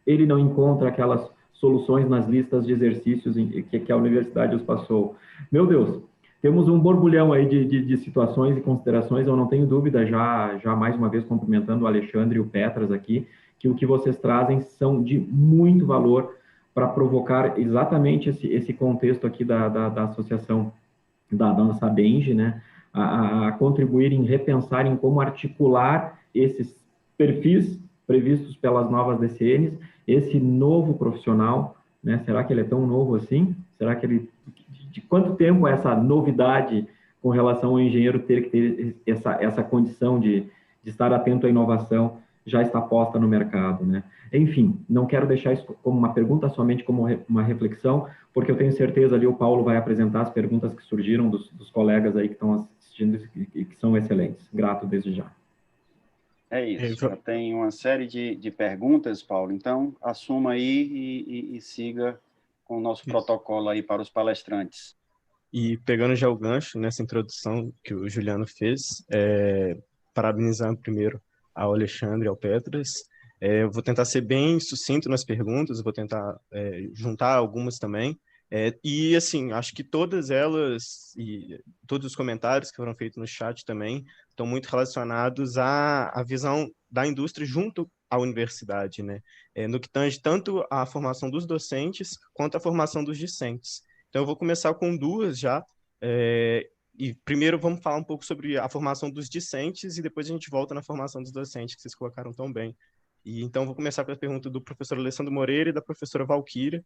ele não encontra aquelas soluções nas listas de exercícios que a universidade os passou. Meu Deus, temos um borbulhão aí de situações e considerações, eu não tenho dúvida, já mais uma vez cumprimentando o Alexandre e o Petras aqui, que o que vocês trazem são de muito valor para provocar exatamente esse contexto aqui da associação da nossa BENGE, né, a contribuir em repensar em como articular esses perfis previstos pelas novas DCNs, esse novo profissional, né, será que ele é tão novo assim? Será que ele, de quanto tempo essa novidade com relação ao engenheiro ter que ter essa condição de estar atento à inovação já está posta no mercado, né? Enfim, não quero deixar isso como uma pergunta, somente como uma reflexão, porque eu tenho certeza ali o Paulo vai apresentar as perguntas que surgiram dos colegas aí que estão assistindo e que são excelentes. Grato desde já. É isso, já tem uma série de perguntas, Paulo, então assuma aí e siga com o nosso protocolo aí para os palestrantes. E pegando já o gancho nessa introdução que o Juliano fez, parabenizando primeiro ao Alexandre e ao Petras. Eu vou tentar ser bem sucinto nas perguntas, vou tentar juntar algumas também. E, assim, acho que todas elas e todos os comentários que foram feitos no chat também estão muito relacionados à visão da indústria junto à universidade, né? No que tange tanto a formação dos docentes quanto a formação dos discentes. Então, eu vou começar com duas já. E primeiro vamos falar um pouco sobre a formação dos discentes e depois a gente volta na formação dos docentes, que vocês colocaram tão bem. E então, vou começar com a pergunta do professor Alessandro Moreira e da professora Valquíria,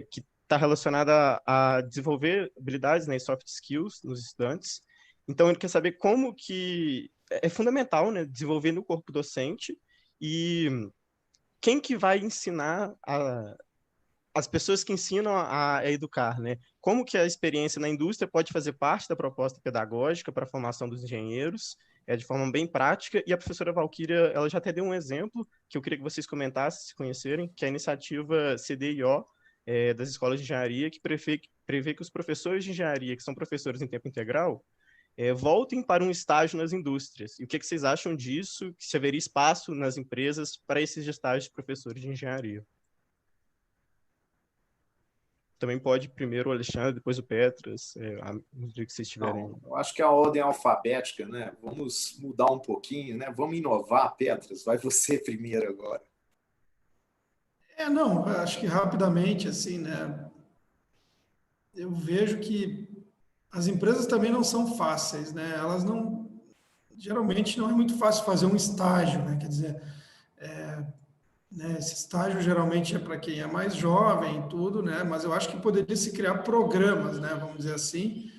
que está relacionada a desenvolver habilidades, né, soft skills nos estudantes. Então, ele quer saber como que é fundamental, né, desenvolver no corpo docente e quem que vai ensinar as pessoas que ensinam a educar, né? Como que a experiência na indústria pode fazer parte da proposta pedagógica para a formação dos engenheiros, de forma bem prática, e a professora Valquíria, ela já até deu um exemplo que eu queria que vocês comentassem, se conhecerem, que é a iniciativa CDIO, das escolas de engenharia, que prevê que os professores de engenharia, que são professores em tempo integral, voltem para um estágio nas indústrias. E o que vocês acham disso? Se haveria espaço nas empresas para esses estágios de professores de engenharia? Também pode primeiro o Alexandre, depois o Petras, no dia que vocês tiverem. Não, eu acho que é a ordem alfabética, né? Vamos mudar um pouquinho, né? Vamos inovar, Petras. Vai você primeiro agora. Não, acho que rapidamente, assim, né? Eu vejo que as empresas também não são fáceis, né? Elas não, geralmente não é muito fácil fazer um estágio, né? Quer dizer, né, esse estágio geralmente é para quem é mais jovem e tudo, né? Mas eu acho que poderia se criar programas, né? Vamos dizer assim,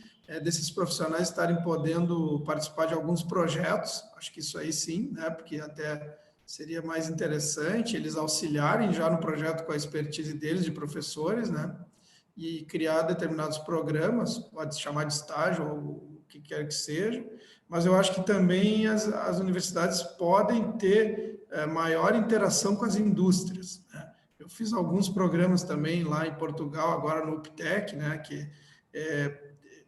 desses profissionais estarem podendo participar de alguns projetos. Acho que isso aí sim, né? Porque até seria mais interessante eles auxiliarem já no projeto com a expertise deles de professores, né? E criar determinados programas, pode chamar de estágio ou o que quer que seja, mas eu acho que também as universidades podem ter maior interação com as indústrias, né? Eu fiz alguns programas também lá em Portugal, agora no UPTEC, né, que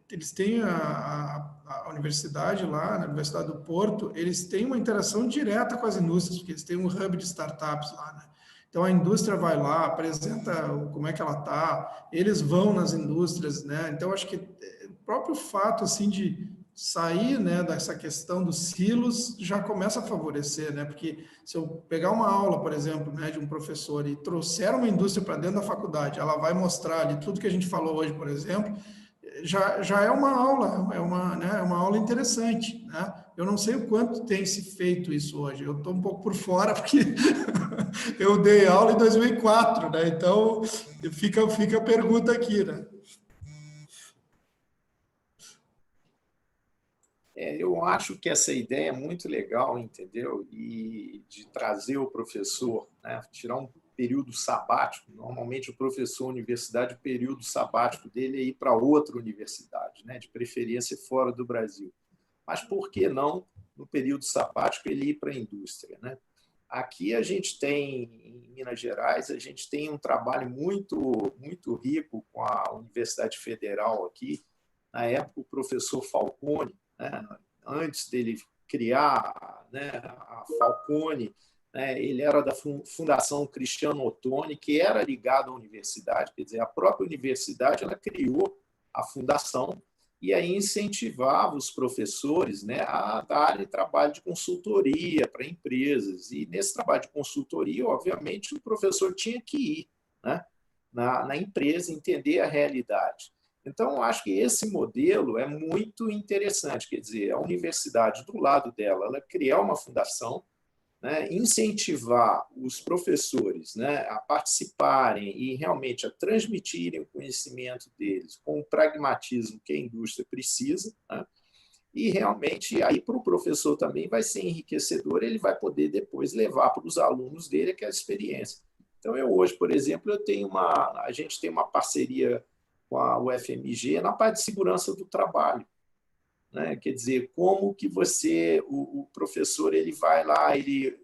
eles têm a universidade lá, na Universidade do Porto, eles têm uma interação direta com as indústrias, porque eles têm um hub de startups lá, né? Então, a indústria vai lá, apresenta como é que ela está, eles vão nas indústrias, né? Então, acho que o próprio fato, assim, de sair, né, dessa questão dos silos já começa a favorecer, né? Porque se eu pegar uma aula, por exemplo, né, de um professor e trouxer uma indústria para dentro da faculdade, ela vai mostrar ali tudo que a gente falou hoje, por exemplo, já é uma aula, né, uma aula interessante, né? Eu não sei o quanto tem se feito isso hoje, eu estou um pouco por fora, porque eu dei aula em 2004, né? Então, fica a pergunta aqui, né? Eu acho que essa ideia é muito legal, entendeu? E de trazer o professor, né? Tirar um período sabático. Normalmente, o professor universidade, o período sabático dele é ir para outra universidade, né? De preferência fora do Brasil. Mas por que não, no período sabático, ele ir para a indústria, né? Aqui a gente tem, em Minas Gerais, a gente tem um trabalho muito, muito rico com a Universidade Federal aqui. Na época, o professor Falcone, né, antes dele criar, né, a Falcone, né, ele era da Fundação Cristiano Ottoni, que era ligado à universidade, quer dizer, a própria universidade ela criou a fundação, e aí incentivava os professores, né, a darem trabalho de consultoria para empresas. E nesse trabalho de consultoria, obviamente, o professor tinha que ir, né, na empresa, entender a realidade. Então, eu acho que esse modelo é muito interessante, quer dizer, a universidade, do lado dela, ela criar uma fundação, né, incentivar os professores, né, a participarem e realmente a transmitirem o conhecimento deles com o pragmatismo que a indústria precisa, né, e realmente aí para o professor também vai ser enriquecedor, ele vai poder depois levar para os alunos dele aquela experiência. Então, eu hoje, por exemplo, a gente tem uma parceria com a UFMG na parte de segurança do trabalho. Né? Quer dizer, como que o professor, ele vai lá, ele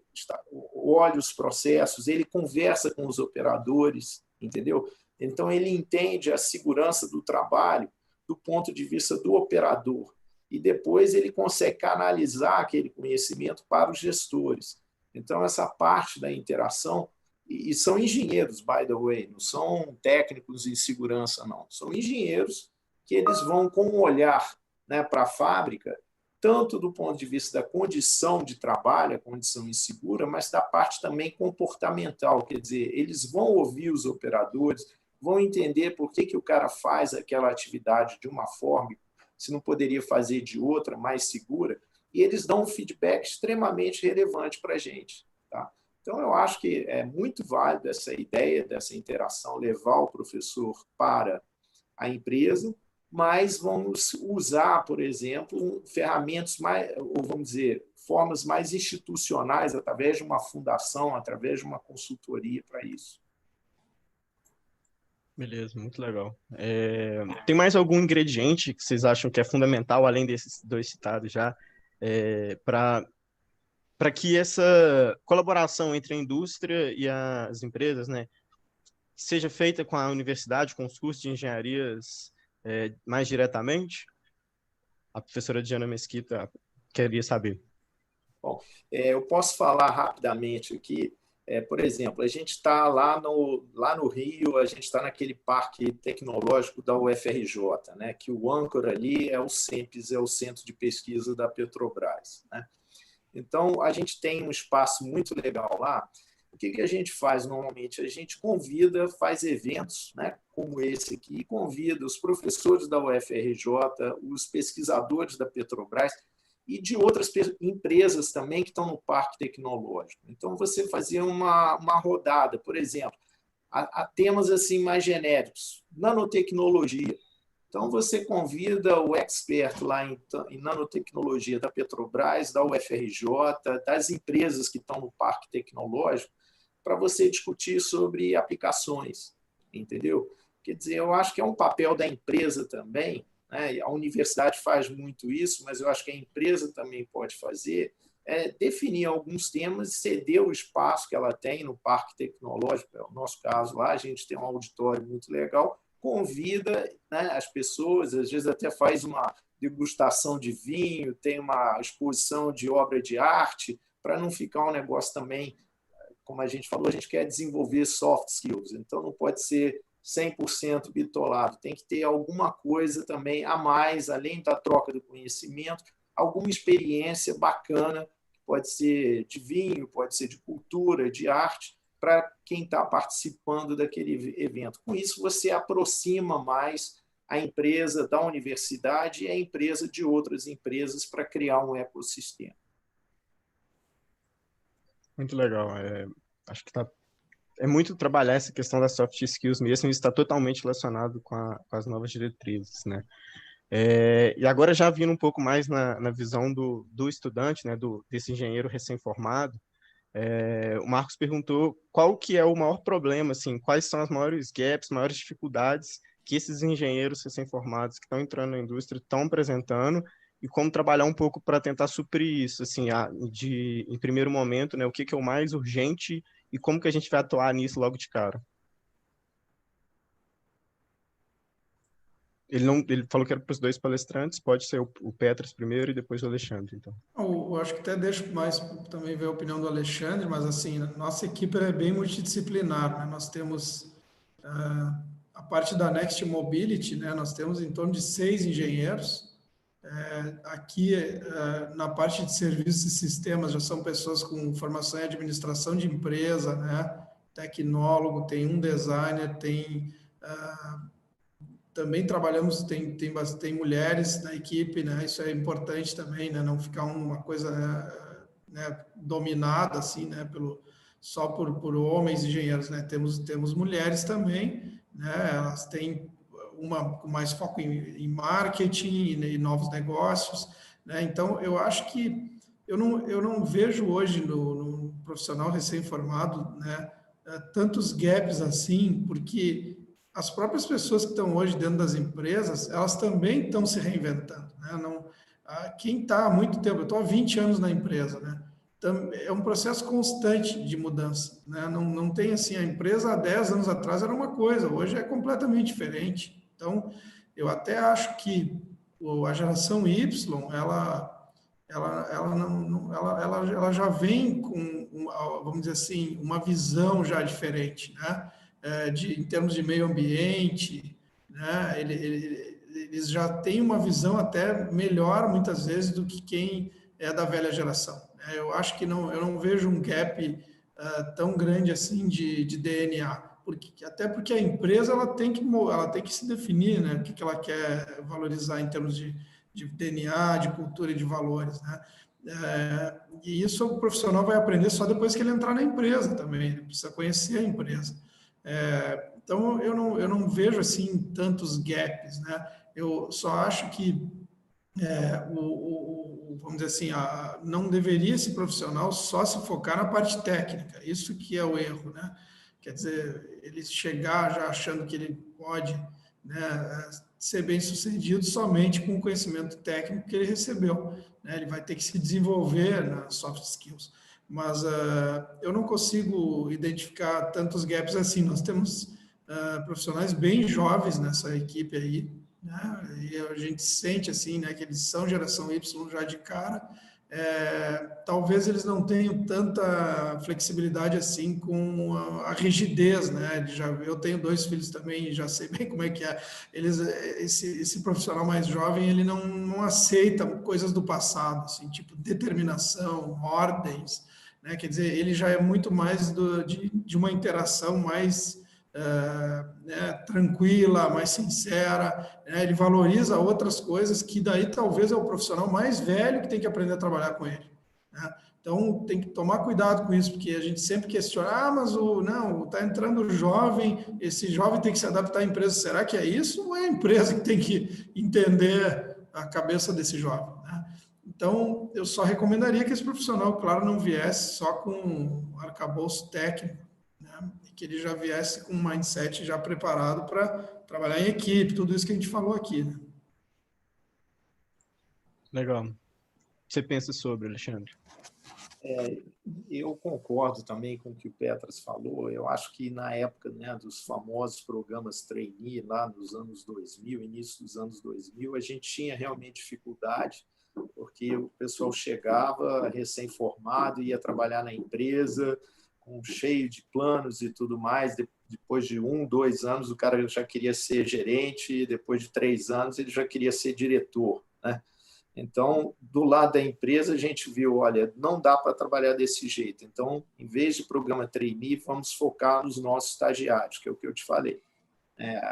olha os processos, ele conversa com os operadores, entendeu? Então, ele entende a segurança do trabalho do ponto de vista do operador e depois ele consegue canalizar aquele conhecimento para os gestores. Então, essa parte da interação, e são engenheiros, by the way, não são técnicos em segurança, não, são engenheiros que eles vão com um olhar, né, para a fábrica, tanto do ponto de vista da condição de trabalho, a condição insegura, mas da parte também comportamental, quer dizer, eles vão ouvir os operadores, vão entender por que o cara faz aquela atividade de uma forma, se não poderia fazer de outra, mais segura, e eles dão um feedback extremamente relevante para a gente. Tá? Então, eu acho que é muito válido essa ideia dessa interação, levar o professor para a empresa, mas vamos usar, por exemplo, ferramentas mais, ou vamos dizer, formas mais institucionais, através de uma fundação, através de uma consultoria para isso. Beleza, muito legal. Tem mais algum ingrediente que vocês acham que é fundamental, além desses dois citados já, para que essa colaboração entre a indústria e as empresas, né, seja feita com a universidade, com os cursos de engenharias mais diretamente? A professora Diana Mesquita queria saber. Bom, eu posso falar rapidamente aqui. Por exemplo, a gente está lá no Rio, a gente está naquele parque tecnológico da UFRJ, né, que o âncora ali é o CEMPES, é o Centro de Pesquisa da Petrobras. Né? Então, a gente tem um espaço muito legal lá. O que a gente faz normalmente? A gente convida, faz eventos, né, como esse aqui, convida os professores da UFRJ, os pesquisadores da Petrobras e de outras empresas também que estão no parque tecnológico. Então, você fazia uma rodada, por exemplo, a temas assim mais genéricos, nanotecnologia. Então, você convida o expert lá em nanotecnologia da Petrobras, da UFRJ, das empresas que estão no parque tecnológico, para você discutir sobre aplicações, entendeu? Quer dizer, eu acho que é um papel da empresa também, né? A universidade faz muito isso, mas eu acho que a empresa também pode fazer, definir alguns temas e ceder o espaço que ela tem no parque tecnológico. É o nosso caso lá, a gente tem um auditório muito legal, convida, né, as pessoas, às vezes até faz uma degustação de vinho, tem uma exposição de obra de arte, para não ficar um negócio também, como a gente falou, a gente quer desenvolver soft skills, então não pode ser 100% bitolado, tem que ter alguma coisa também a mais, além da troca do conhecimento, alguma experiência bacana, pode ser de vinho, pode ser de cultura, de arte, para quem está participando daquele evento. Com isso, você aproxima mais a empresa da universidade e a empresa de outras empresas para criar um ecossistema. Muito legal. Acho que é muito trabalhar essa questão das soft skills mesmo, e está totalmente relacionado com as novas diretrizes, né? E agora já vindo um pouco mais na visão do estudante, né, desse engenheiro recém-formado, o Marcos perguntou qual que é o maior problema, assim, quais são as maiores gaps, maiores dificuldades que esses engenheiros recém-formados que estão entrando na indústria estão apresentando, e como trabalhar um pouco para tentar suprir isso, assim, em primeiro momento, né, o que é o mais urgente e como que a gente vai atuar nisso logo de cara. Ele falou que era para os dois palestrantes, pode ser o Petras primeiro e depois o Alexandre, então. Eu acho que até deixo mais também ver a opinião do Alexandre, mas assim, nossa equipe é bem multidisciplinar, né? Nós temos a parte da Next Mobility, né, nós temos em torno de 6 engenheiros. Aqui, na parte de serviços e sistemas, já são pessoas com formação em administração de empresa, né, tecnólogo, tem um designer, também trabalhamos, tem mulheres na equipe, né, isso é importante também, né, não ficar uma coisa, né, dominada assim, né, só por homens engenheiros, né, temos mulheres também, né, elas têm uma com mais foco em marketing e novos negócios, né, então eu acho que eu não vejo hoje no profissional recém-formado, né, tantos gaps assim, porque as próprias pessoas que estão hoje dentro das empresas, elas também estão se reinventando, né? Quem está há muito tempo, eu estou há 20 anos na empresa, né? Então, é um processo constante de mudança, né? Não tem assim, a empresa há 10 anos atrás era uma coisa, hoje é completamente diferente. Então, eu até acho que a geração Y, ela já vem com, vamos dizer assim, uma visão já diferente, né? Em termos de meio ambiente, né? Eles já têm uma visão até melhor, muitas vezes, do que quem é da velha geração, né? Eu acho que eu não vejo um gap tão grande assim de DNA, até porque a empresa ela tem que se definir, né? O que ela quer valorizar em termos de DNA, de cultura e de valores, né? E isso o profissional vai aprender só depois que ele entrar na empresa também, ele precisa conhecer a empresa. Então, eu não vejo assim tantos gaps, né? Eu só acho que, vamos dizer assim, não deveria esse profissional só se focar na parte técnica, isso que é o erro, né? Quer dizer, ele chegar já achando que ele pode, né, ser bem sucedido somente com o conhecimento técnico que ele recebeu, né? Ele vai ter que se desenvolver nas soft skills. Mas eu não consigo identificar tantos gaps assim. Nós temos profissionais bem jovens nessa equipe aí, né? E a gente sente assim, né, que eles são geração Y já de cara. Talvez eles não tenham tanta flexibilidade assim com a rigidez, né? Eu tenho 2 filhos também e já sei bem como é que é. Esse profissional mais jovem, ele não aceita coisas do passado, assim, tipo determinação, ordens, né? Quer dizer, ele já é muito mais de uma interação mais né, tranquila, mais sincera, né? Ele valoriza outras coisas que daí talvez é o profissional mais velho que tem que aprender a trabalhar com ele, né? Então tem que tomar cuidado com isso, porque a gente sempre questiona, mas está entrando jovem, esse jovem tem que se adaptar à empresa, será que é isso ou é a empresa que tem que entender a cabeça desse jovem, né? Então eu só recomendaria que esse profissional, claro, não viesse só com um arcabouço técnico, né? Que ele já viesse com um mindset já preparado para trabalhar em equipe, tudo isso que a gente falou aqui, né? Legal. O que você pensa sobre, Alexandre? Eu concordo também com o que o Petras falou. Eu acho que na época, né, dos famosos programas trainee, lá nos anos 2000, início dos anos 2000, a gente tinha realmente dificuldade, porque o pessoal chegava recém-formado, ia trabalhar na empresa, cheio de planos e tudo mais. Depois de 1, 2 anos, o cara já queria ser gerente, depois de 3 anos, ele já queria ser diretor, né? Então, do lado da empresa, a gente viu, olha, não dá para trabalhar desse jeito. Então, em vez de programa trainee, vamos focar nos nossos estagiários, que é o que eu te falei.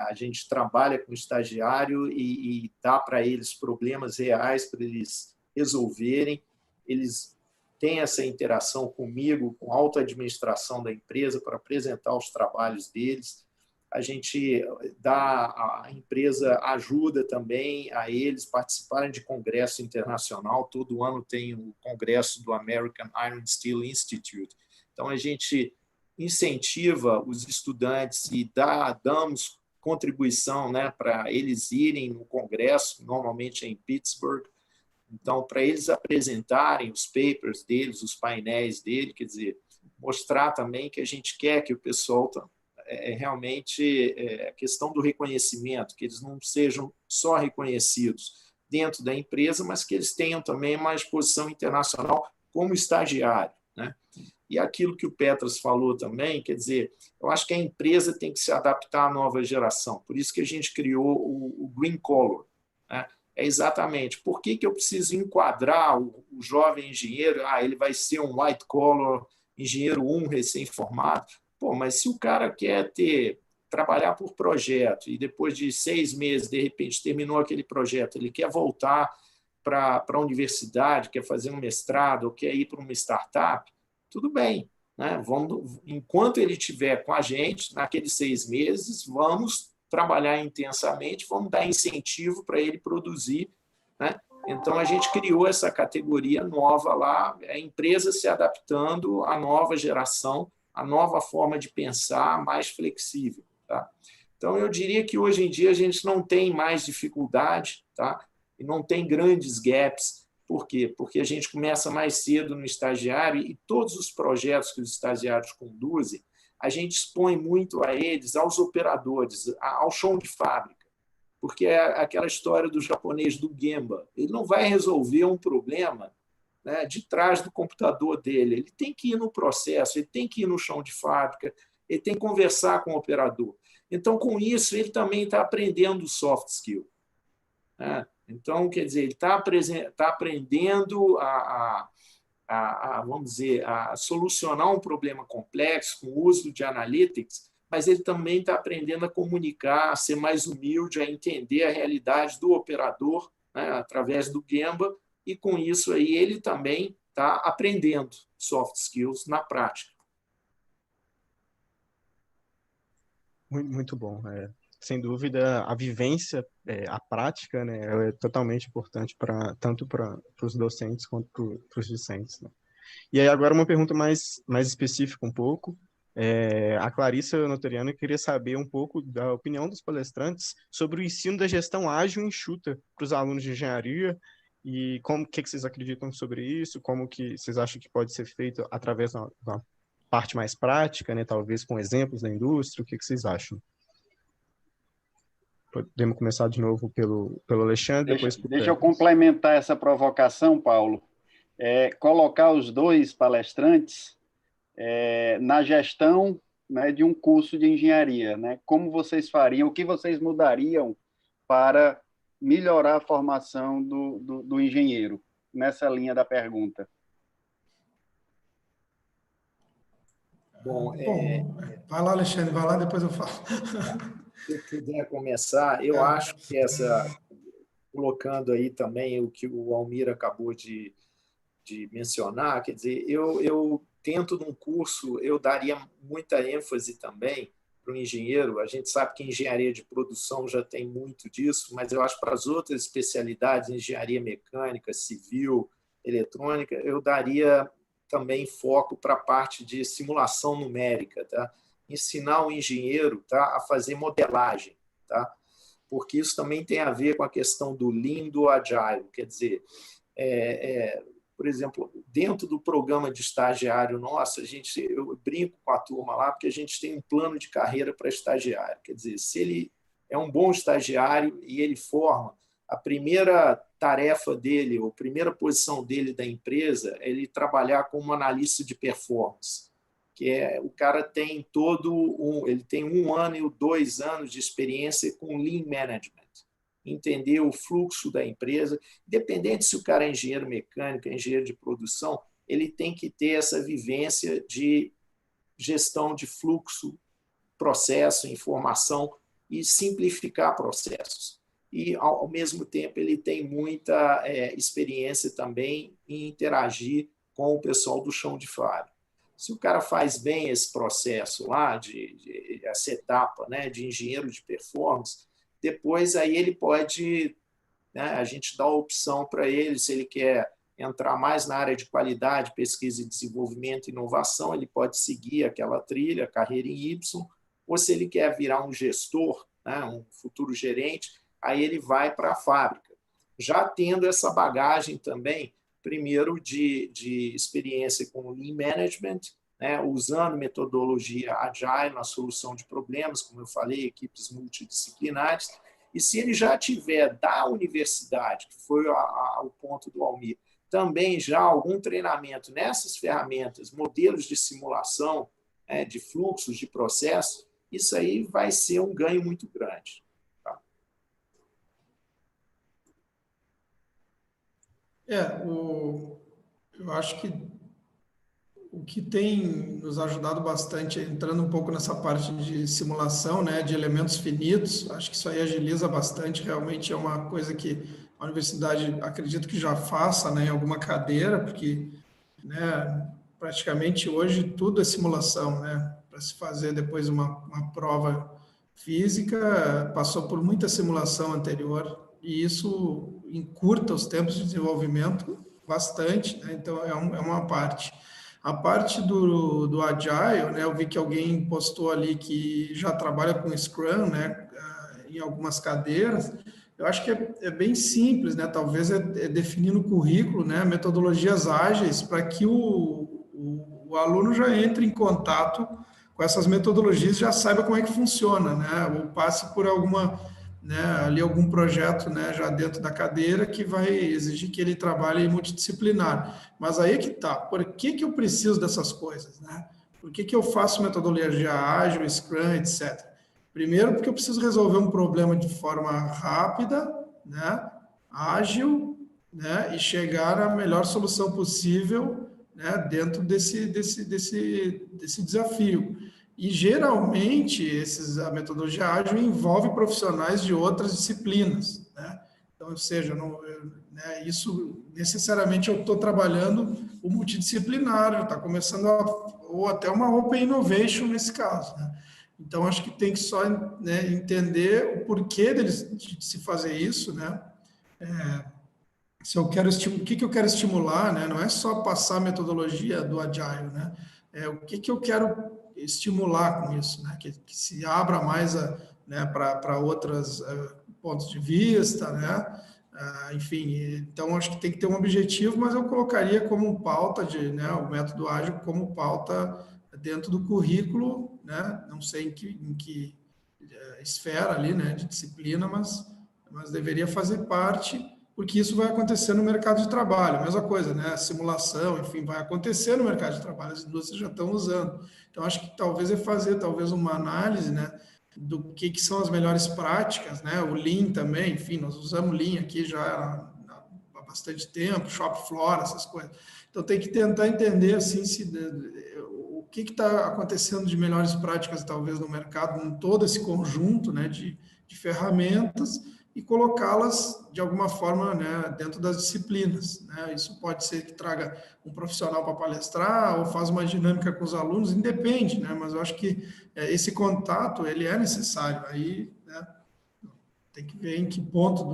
A gente trabalha com estagiário e dá para eles problemas reais para eles resolverem. Eles têm essa interação comigo, com a auto-administração da empresa, para apresentar os trabalhos deles. A gente a empresa ajuda também a eles participarem de congresso internacional. Todo ano tem o congresso do American Iron Steel Institute. Então, a gente incentiva os estudantes e damos contribuição, né, para eles irem no congresso, normalmente é em Pittsburgh. Então, para eles apresentarem os papers deles, os painéis dele, quer dizer, mostrar também que a gente quer que o pessoal realmente a questão do reconhecimento, que eles não sejam só reconhecidos dentro da empresa, mas que eles tenham também uma exposição internacional como estagiário, né? E aquilo que o Petras falou também, quer dizer, eu acho que a empresa tem que se adaptar à nova geração. Por isso que a gente criou o Green Collar, né? É exatamente por que eu preciso enquadrar o jovem engenheiro, ele vai ser um white collar, engenheiro 1 recém-formado. Pô, mas se o cara quer trabalhar por projeto e depois de 6 meses, de repente, terminou aquele projeto, ele quer voltar para a universidade, quer fazer um mestrado ou quer ir para uma startup, tudo bem, né? Enquanto ele estiver com a gente, naqueles 6 meses, vamos trabalhar intensamente, vamos dar incentivo para ele produzir, né? Então, a gente criou essa categoria nova lá, a empresa se adaptando à nova geração, à nova forma de pensar, mais flexível. Tá? Então, eu diria que hoje em dia a gente não tem mais dificuldade, tá? E não tem grandes gaps. Por quê? Porque a gente começa mais cedo no estagiário e todos os projetos que os estagiários conduzem, a gente expõe muito a eles, aos operadores, ao chão de fábrica. Porque é aquela história do japonês do Gemba. Ele não vai resolver um problema, né, de trás do computador dele. Ele tem que ir no processo, ele tem que ir no chão de fábrica, ele tem que conversar com o operador. Então, com isso, ele também está aprendendo soft skill, né? Então, quer dizer, ele está aprendendo vamos dizer, a solucionar um problema complexo com o uso de analytics, mas ele também está aprendendo a comunicar, a ser mais humilde, a entender a realidade do operador, né, através do Gemba, e com isso aí ele também está aprendendo soft skills na prática. Muito bom. Sem dúvida, a vivência, a prática, né, é totalmente importante tanto para os docentes quanto para os discentes, né? E aí agora uma pergunta mais específica um pouco. A Clarissa Noteriano queria saber um pouco da opinião dos palestrantes sobre o ensino da gestão ágil e enxuta para os alunos de engenharia e o que vocês acreditam sobre isso, como que vocês acham que pode ser feito através da parte mais prática, né, talvez com exemplos da indústria, o que vocês acham? Podemos começar de novo pelo Alexandre, depois pelo Deixa eu complementar essa provocação, Paulo. Colocar os dois palestrantes na gestão, né, de um curso de engenharia, né? Como vocês fariam, o que vocês mudariam para melhorar a formação do engenheiro, nessa linha da pergunta? Bom, vai lá, Alexandre, vai lá, depois eu falo. Se eu puder começar, eu acho que colocando aí também o que o Almir acabou de mencionar, quer dizer, eu tento num curso, eu daria muita ênfase também para o engenheiro. A gente sabe que engenharia de produção já tem muito disso, mas eu acho que para as outras especialidades, engenharia mecânica, civil, eletrônica, eu daria também foco para a parte de simulação numérica, tá? Ensinar o engenheiro, tá, a fazer modelagem, tá? Porque isso também tem a ver com a questão do Lean, do Agile. Quer dizer, por exemplo, dentro do programa de estagiário nosso, eu brinco com a turma lá, porque a gente tem um plano de carreira para estagiário. Quer dizer, se ele é um bom estagiário e ele forma, a primeira tarefa dele, ou a primeira posição dele da empresa, é ele trabalhar como analista de performance, que o cara tem ele tem 1 ano e 2 anos de experiência com Lean Management, entender o fluxo da empresa, independente se o cara é engenheiro mecânico, engenheiro de produção, ele tem que ter essa vivência de gestão de fluxo, processo, informação e simplificar processos. E, ao mesmo tempo, ele tem muita experiência também em interagir com o pessoal do chão de fábrica. Se o cara faz bem esse processo lá, essa etapa, né, de engenheiro de performance, depois aí ele pode, né, a gente dá a opção para ele, se ele quer entrar mais na área de qualidade, pesquisa e desenvolvimento e inovação, ele pode seguir aquela trilha, carreira em Y, ou se ele quer virar um gestor, né, um futuro gerente, aí ele vai para a fábrica. Já tendo essa bagagem também, primeiro de experiência com Lean Management, né, usando metodologia Agile na solução de problemas, como eu falei, equipes multidisciplinares, e se ele já tiver da universidade, que foi o ponto do Almir, também já algum treinamento nessas ferramentas, modelos de simulação, de fluxos, de processo, isso aí vai ser um ganho muito grande. Tá? Eu acho que o que tem nos ajudado bastante, entrando um pouco nessa parte de simulação, né, de elementos finitos, acho que isso aí agiliza bastante, realmente é uma coisa que a universidade, acredito que já faça, né, em alguma cadeira, porque, né, praticamente hoje tudo é simulação, né, para se fazer depois uma prova física, passou por muita simulação anterior, e isso encurta os tempos de desenvolvimento bastante, né, então é uma parte. A parte do Agile, né, eu vi que alguém postou ali que já trabalha com Scrum, né, em algumas cadeiras. Eu acho que é bem simples, né, talvez é definir no currículo, né, metodologias ágeis para que o aluno já entre em contato com essas metodologias e já saiba como é que funciona, né, ou passe por ali algum projeto, né, já dentro da cadeira que vai exigir que ele trabalhe multidisciplinar. Mas aí é que tá, por que eu preciso dessas coisas, né? Por que eu faço metodologia ágil, Scrum, etc. Primeiro, porque eu preciso resolver um problema de forma rápida, né, ágil, né, e chegar à melhor solução possível, né, dentro desse desafio. E, geralmente, a metodologia ágil envolve profissionais de outras disciplinas, né? Então, ou seja, isso necessariamente eu estou trabalhando o multidisciplinar, está começando ou até uma Open Innovation nesse caso, né? Então, acho que tem que só, né, entender o porquê de se fazer isso, né? Se eu quero o que eu quero estimular, né? Não é só passar a metodologia do Agile, né? O que eu quero estimular com isso, né? Que se abra mais, né, para outros pontos de vista, né? Enfim, então acho que tem que ter um objetivo, mas eu colocaria como pauta né, o método ágil como pauta dentro do currículo, né? Não sei em que esfera ali, né, de disciplina, mas deveria fazer parte, porque isso vai acontecer no mercado de trabalho. Mesma coisa, né? Simulação, enfim, vai acontecer no mercado de trabalho, as indústrias já estão usando. Então, acho que talvez fazer uma análise, né, do que são as melhores práticas, né? O Lean também, enfim, nós usamos Lean aqui já há bastante tempo, Shop Floor, essas coisas. Então, tem que tentar entender, assim, o que está acontecendo de melhores práticas, talvez, no mercado, em todo esse conjunto, né, de ferramentas, e colocá-las, de alguma forma, né, dentro das disciplinas, né? Isso pode ser que traga um profissional para palestrar ou faz uma dinâmica com os alunos, independe, né? Mas eu acho que esse contato, ele é necessário. Aí, né, tem que ver em que ponto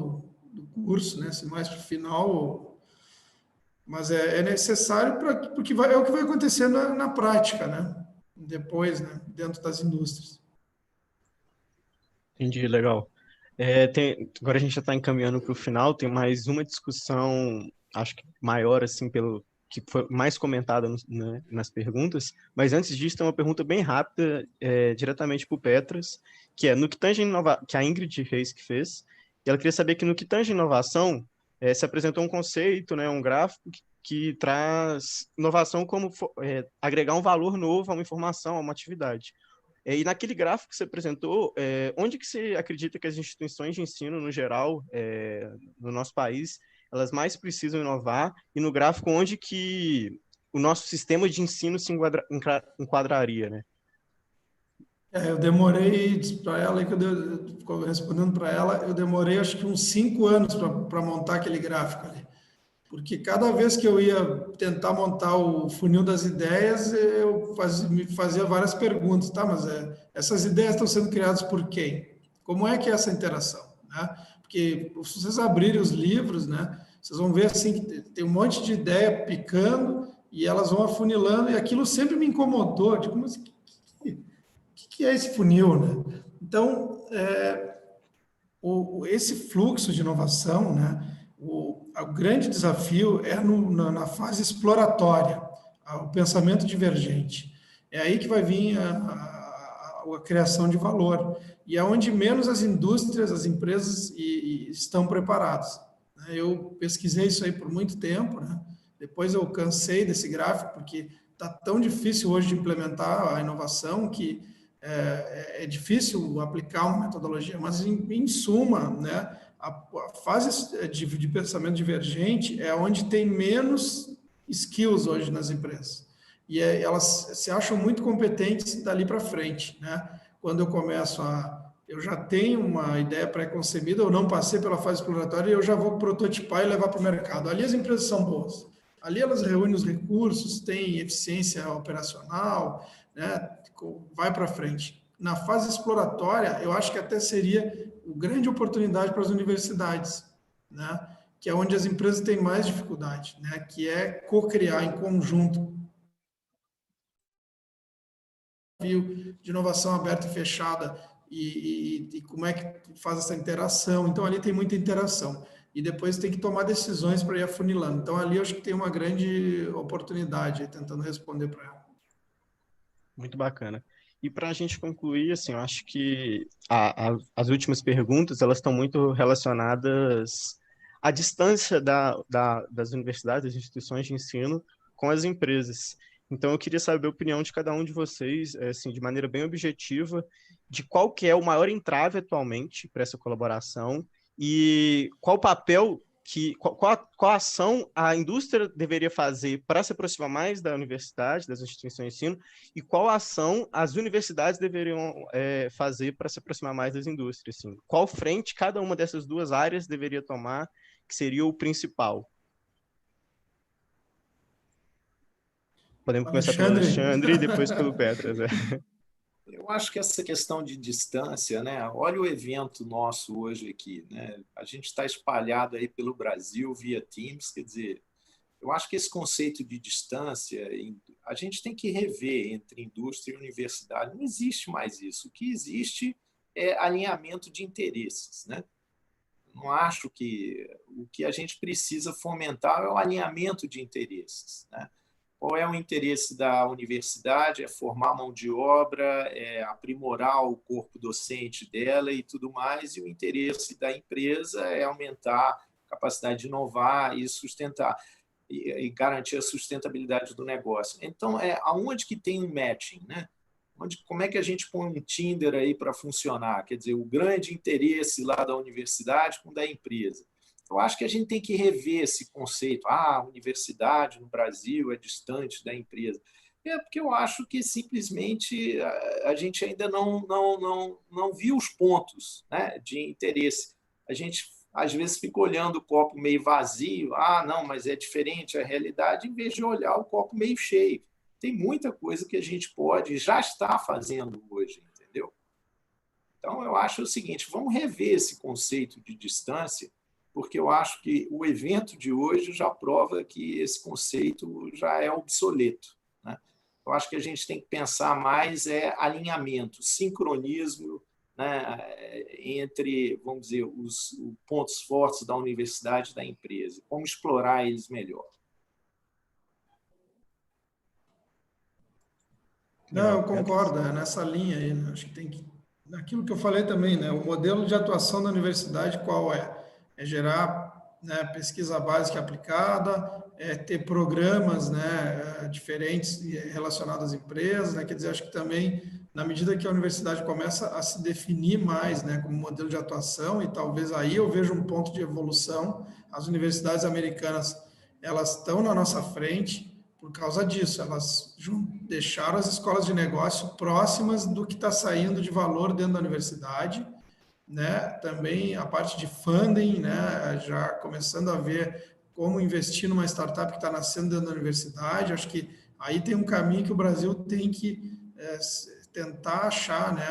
do curso, né? Se mais para o final, mas é necessário porque é o que vai acontecer na prática, né? Depois, né, dentro das indústrias. Entendi, legal. Agora a gente já está encaminhando para o final, tem mais uma discussão, acho que maior, assim, pelo que foi mais comentada né, nas perguntas, mas antes disso tem uma pergunta bem rápida, diretamente para o Petras, que é, no que tange que a Ingrid Reis que fez, e ela queria saber que no que tange inovação, se apresentou um conceito, né, um gráfico que traz inovação como agregar um valor novo a uma informação, a uma atividade. E naquele gráfico que você apresentou, onde que você acredita que as instituições de ensino, no geral, no nosso país, elas mais precisam inovar? E no gráfico, onde que o nosso sistema de ensino se enquadraria, né? Eu demorei para ela, respondendo para ela, eu demorei acho que uns 5 anos para montar aquele gráfico ali. Porque cada vez que eu ia tentar montar o funil das ideias, eu me fazia várias perguntas, tá? Mas essas ideias estão sendo criadas por quem? Como é que é essa interação, né? Porque se vocês abrirem os livros, né, vocês vão ver assim que tem um monte de ideia picando e elas vão afunilando, e aquilo sempre me incomodou, tipo, mas o que é esse funil, né? Então, esse fluxo de inovação, né? O grande desafio é na fase exploratória, o pensamento divergente. É aí que vai vir a criação de valor. E é onde menos as indústrias, as empresas estão preparadas, né? Eu pesquisei isso aí por muito tempo, né? Depois eu cansei desse gráfico, porque está tão difícil hoje de implementar a inovação que é difícil aplicar uma metodologia, mas em suma, né, a fase de pensamento divergente é onde tem menos skills hoje nas empresas. E elas se acham muito competentes dali para frente, né? Quando eu já tenho uma ideia pré-concebida, eu não passei pela fase exploratória e eu já vou prototipar e levar para o mercado. Ali as empresas são boas. Ali elas reúnem os recursos, têm eficiência operacional, né? Vai para frente. Na fase exploratória, eu acho que até seria uma grande oportunidade para as universidades, né? Que é onde as empresas têm mais dificuldade, né? Que é co-criar em conjunto de inovação aberta e fechada e como é que faz essa interação. Então, ali tem muita interação. E depois tem que tomar decisões para ir afunilando. Então, ali eu acho que tem uma grande oportunidade, tentando responder para ela. Muito bacana. E para a gente concluir, assim, eu acho que as últimas perguntas, elas estão muito relacionadas à distância das universidades, das instituições de ensino com as empresas. Então, eu queria saber a opinião de cada um de vocês, assim, de maneira bem objetiva, de qual que é o maior entrave atualmente para essa colaboração e qual o papel qual ação a indústria deveria fazer para se aproximar mais da universidade, das instituições de ensino, e qual ação as universidades deveriam fazer para se aproximar mais das indústrias. Assim. Qual frente cada uma dessas duas áreas deveria tomar, que seria o principal? Podemos começar pelo Alexandre e depois pelo Petras. Eu acho que essa questão de distância, né? Olha o evento nosso hoje aqui, né? A gente está espalhado aí pelo Brasil via Teams, quer dizer, eu acho que esse conceito de distância, a gente tem que rever entre indústria e universidade. Não existe mais isso. O que existe é alinhamento de interesses, né? Não acho que o que a gente precisa fomentar é o alinhamento de interesses, né? Qual é o interesse da universidade? É formar mão de obra, é aprimorar o corpo docente dela e tudo mais, e o interesse da empresa é aumentar a capacidade de inovar e sustentar, e garantir a sustentabilidade do negócio. Então, aonde que tem um matching, né? Como é que a gente põe um Tinder aí para funcionar? Quer dizer, o grande interesse lá da universidade com o da empresa. Eu acho que a gente tem que rever esse conceito. A universidade no Brasil é distante da empresa. Porque eu acho que simplesmente a gente ainda não viu os pontos, né, de interesse. A gente, às vezes, fica olhando o copo meio vazio. Não, mas é diferente a realidade, em vez de olhar o copo meio cheio. Tem muita coisa que a gente pode, já está fazendo hoje, entendeu? Então, eu acho o seguinte, vamos rever esse conceito de distância, porque eu acho que o evento de hoje já prova que esse conceito já é obsoleto, né? Eu acho que a gente tem que pensar mais alinhamento, sincronismo, né, entre, vamos dizer, os pontos fortes da universidade e da empresa, como explorar eles melhor. Não, eu concordo, é nessa linha aí, né? Acho que tem que... Aquilo que eu falei também, né? O modelo de atuação da universidade qual é? É gerar, né, pesquisa básica aplicada, ter programas, né, diferentes relacionados às empresas, né? Quer dizer, acho que também, na medida que a universidade começa a se definir mais, né, como modelo de atuação, e talvez aí eu vejo um ponto de evolução, as universidades americanas, elas estão na nossa frente por causa disso, elas deixaram as escolas de negócio próximas do que está saindo de valor dentro da universidade, né? Também a parte de funding, né? Já começando a ver como investir numa startup que está nascendo dentro da universidade. Acho que aí tem um caminho que o Brasil tem que tentar achar, né?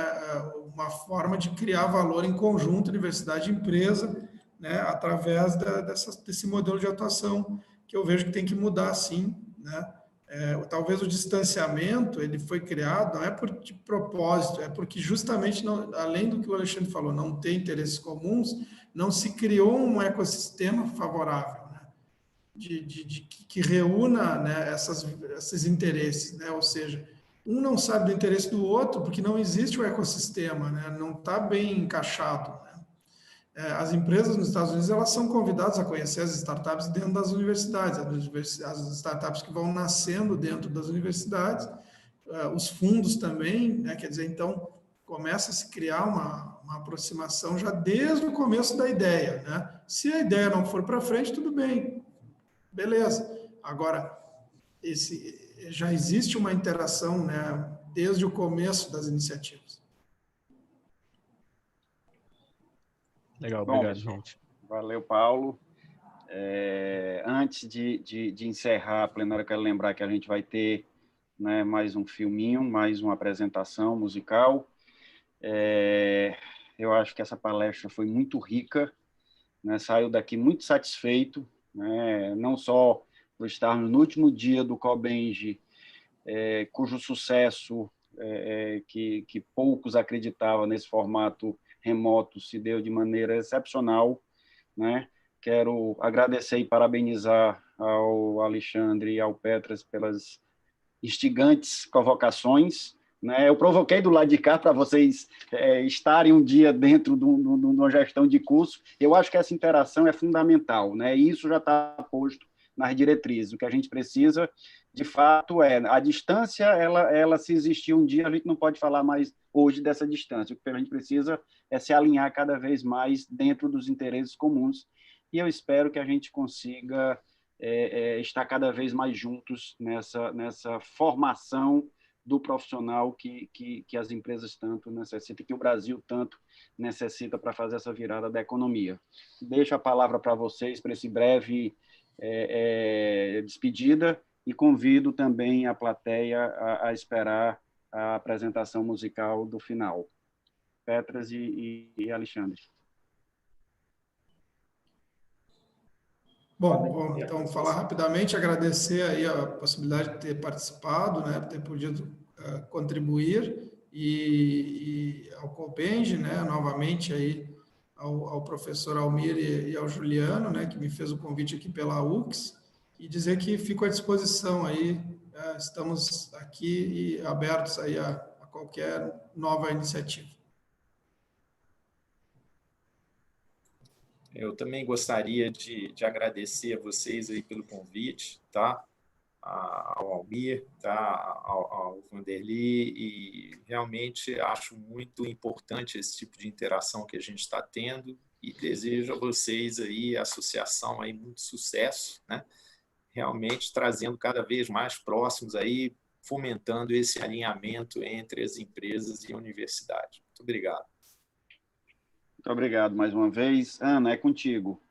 Uma forma de criar valor em conjunto, universidade e empresa, né? Através desse modelo de atuação que eu vejo que tem que mudar, sim, né? Talvez o distanciamento ele foi criado não é de propósito, é porque justamente além do que o Alexandre falou, não tem interesses comuns, não se criou um ecossistema favorável, né? Que reúna, né, esses interesses, né? Ou seja, um não sabe do interesse do outro porque não existe o ecossistema, né? Não está bem encaixado, né? as empresas nos Estados Unidos, elas são convidadas a conhecer as startups dentro das universidades, as startups que vão nascendo dentro das universidades, os fundos também, né? Quer dizer, então, começa a se criar uma aproximação já desde o começo da ideia, né? Se a ideia não for para frente, tudo bem, beleza. Agora, já existe uma interação, né, desde o começo das iniciativas. Legal, obrigado, gente. Valeu, Paulo. Antes de encerrar a plenária, eu quero lembrar que a gente vai ter, né, mais um filminho, mais uma apresentação musical. Eu acho que essa palestra foi muito rica, né, saiu daqui muito satisfeito, né, não só por estarmos no último dia do Cobenge, cujo sucesso que poucos acreditavam nesse formato remoto se deu de maneira excepcional, né? Quero agradecer e parabenizar ao Alexandre e ao Petras pelas instigantes convocações, né? Eu provoquei do lado de cá para vocês estarem um dia dentro de uma gestão de curso. Eu acho que essa interação é fundamental, né? E isso já está posto nas diretrizes. O que a gente precisa, de fato, a distância, ela se existir um dia, a gente não pode falar mais hoje dessa distância. O que a gente precisa é se alinhar cada vez mais dentro dos interesses comuns. E eu espero que a gente consiga estar cada vez mais juntos nessa formação do profissional que as empresas tanto necessitam, que o Brasil tanto necessita para fazer essa virada da economia. Deixo a palavra para vocês, para esse breve despedida, e convido também a plateia a esperar a apresentação musical do final. Petras e Alexandre. Bom, então, falar rapidamente, agradecer aí a possibilidade de ter participado, né, ter podido contribuir, e ao Cobenge, né, novamente aí ao professor Almir e ao Juliano, né, que me fez o convite aqui pela UX, e dizer que fico à disposição aí, estamos aqui e abertos aí a qualquer nova iniciativa. Eu também gostaria de agradecer a vocês aí pelo convite, tá? Ao Almir, tá? Ao Vanderly, e realmente acho muito importante esse tipo de interação que a gente está tendo, e desejo a vocês aí, a associação aí, muito sucesso, né? Realmente trazendo cada vez mais próximos aí, fomentando esse alinhamento entre as empresas e a universidade. Muito obrigado. Muito obrigado mais uma vez. Ana, é contigo.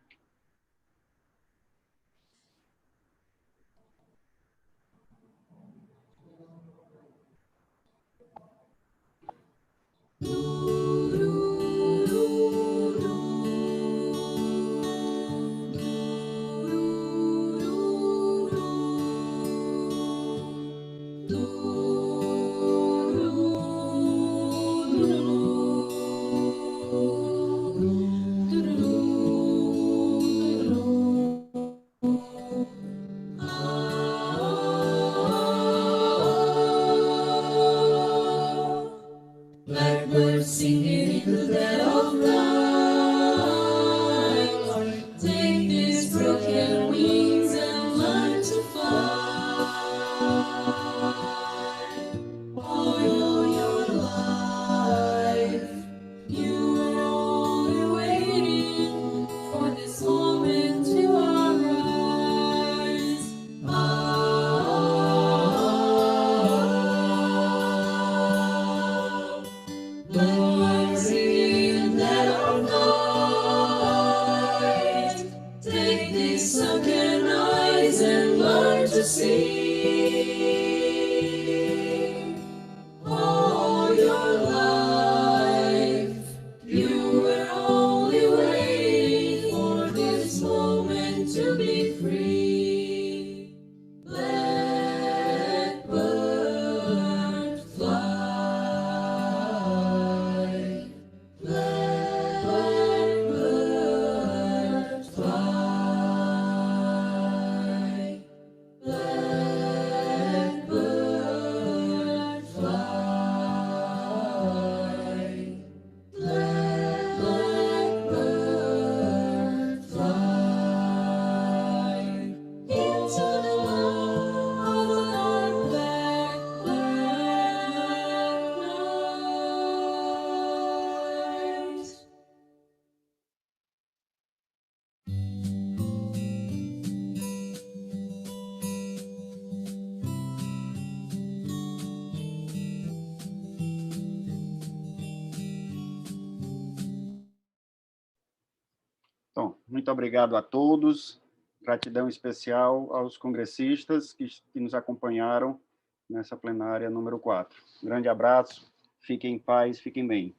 Então, muito obrigado a todos. Gratidão especial aos congressistas que nos acompanharam nessa plenária número 4. Grande abraço, fiquem em paz, fiquem bem.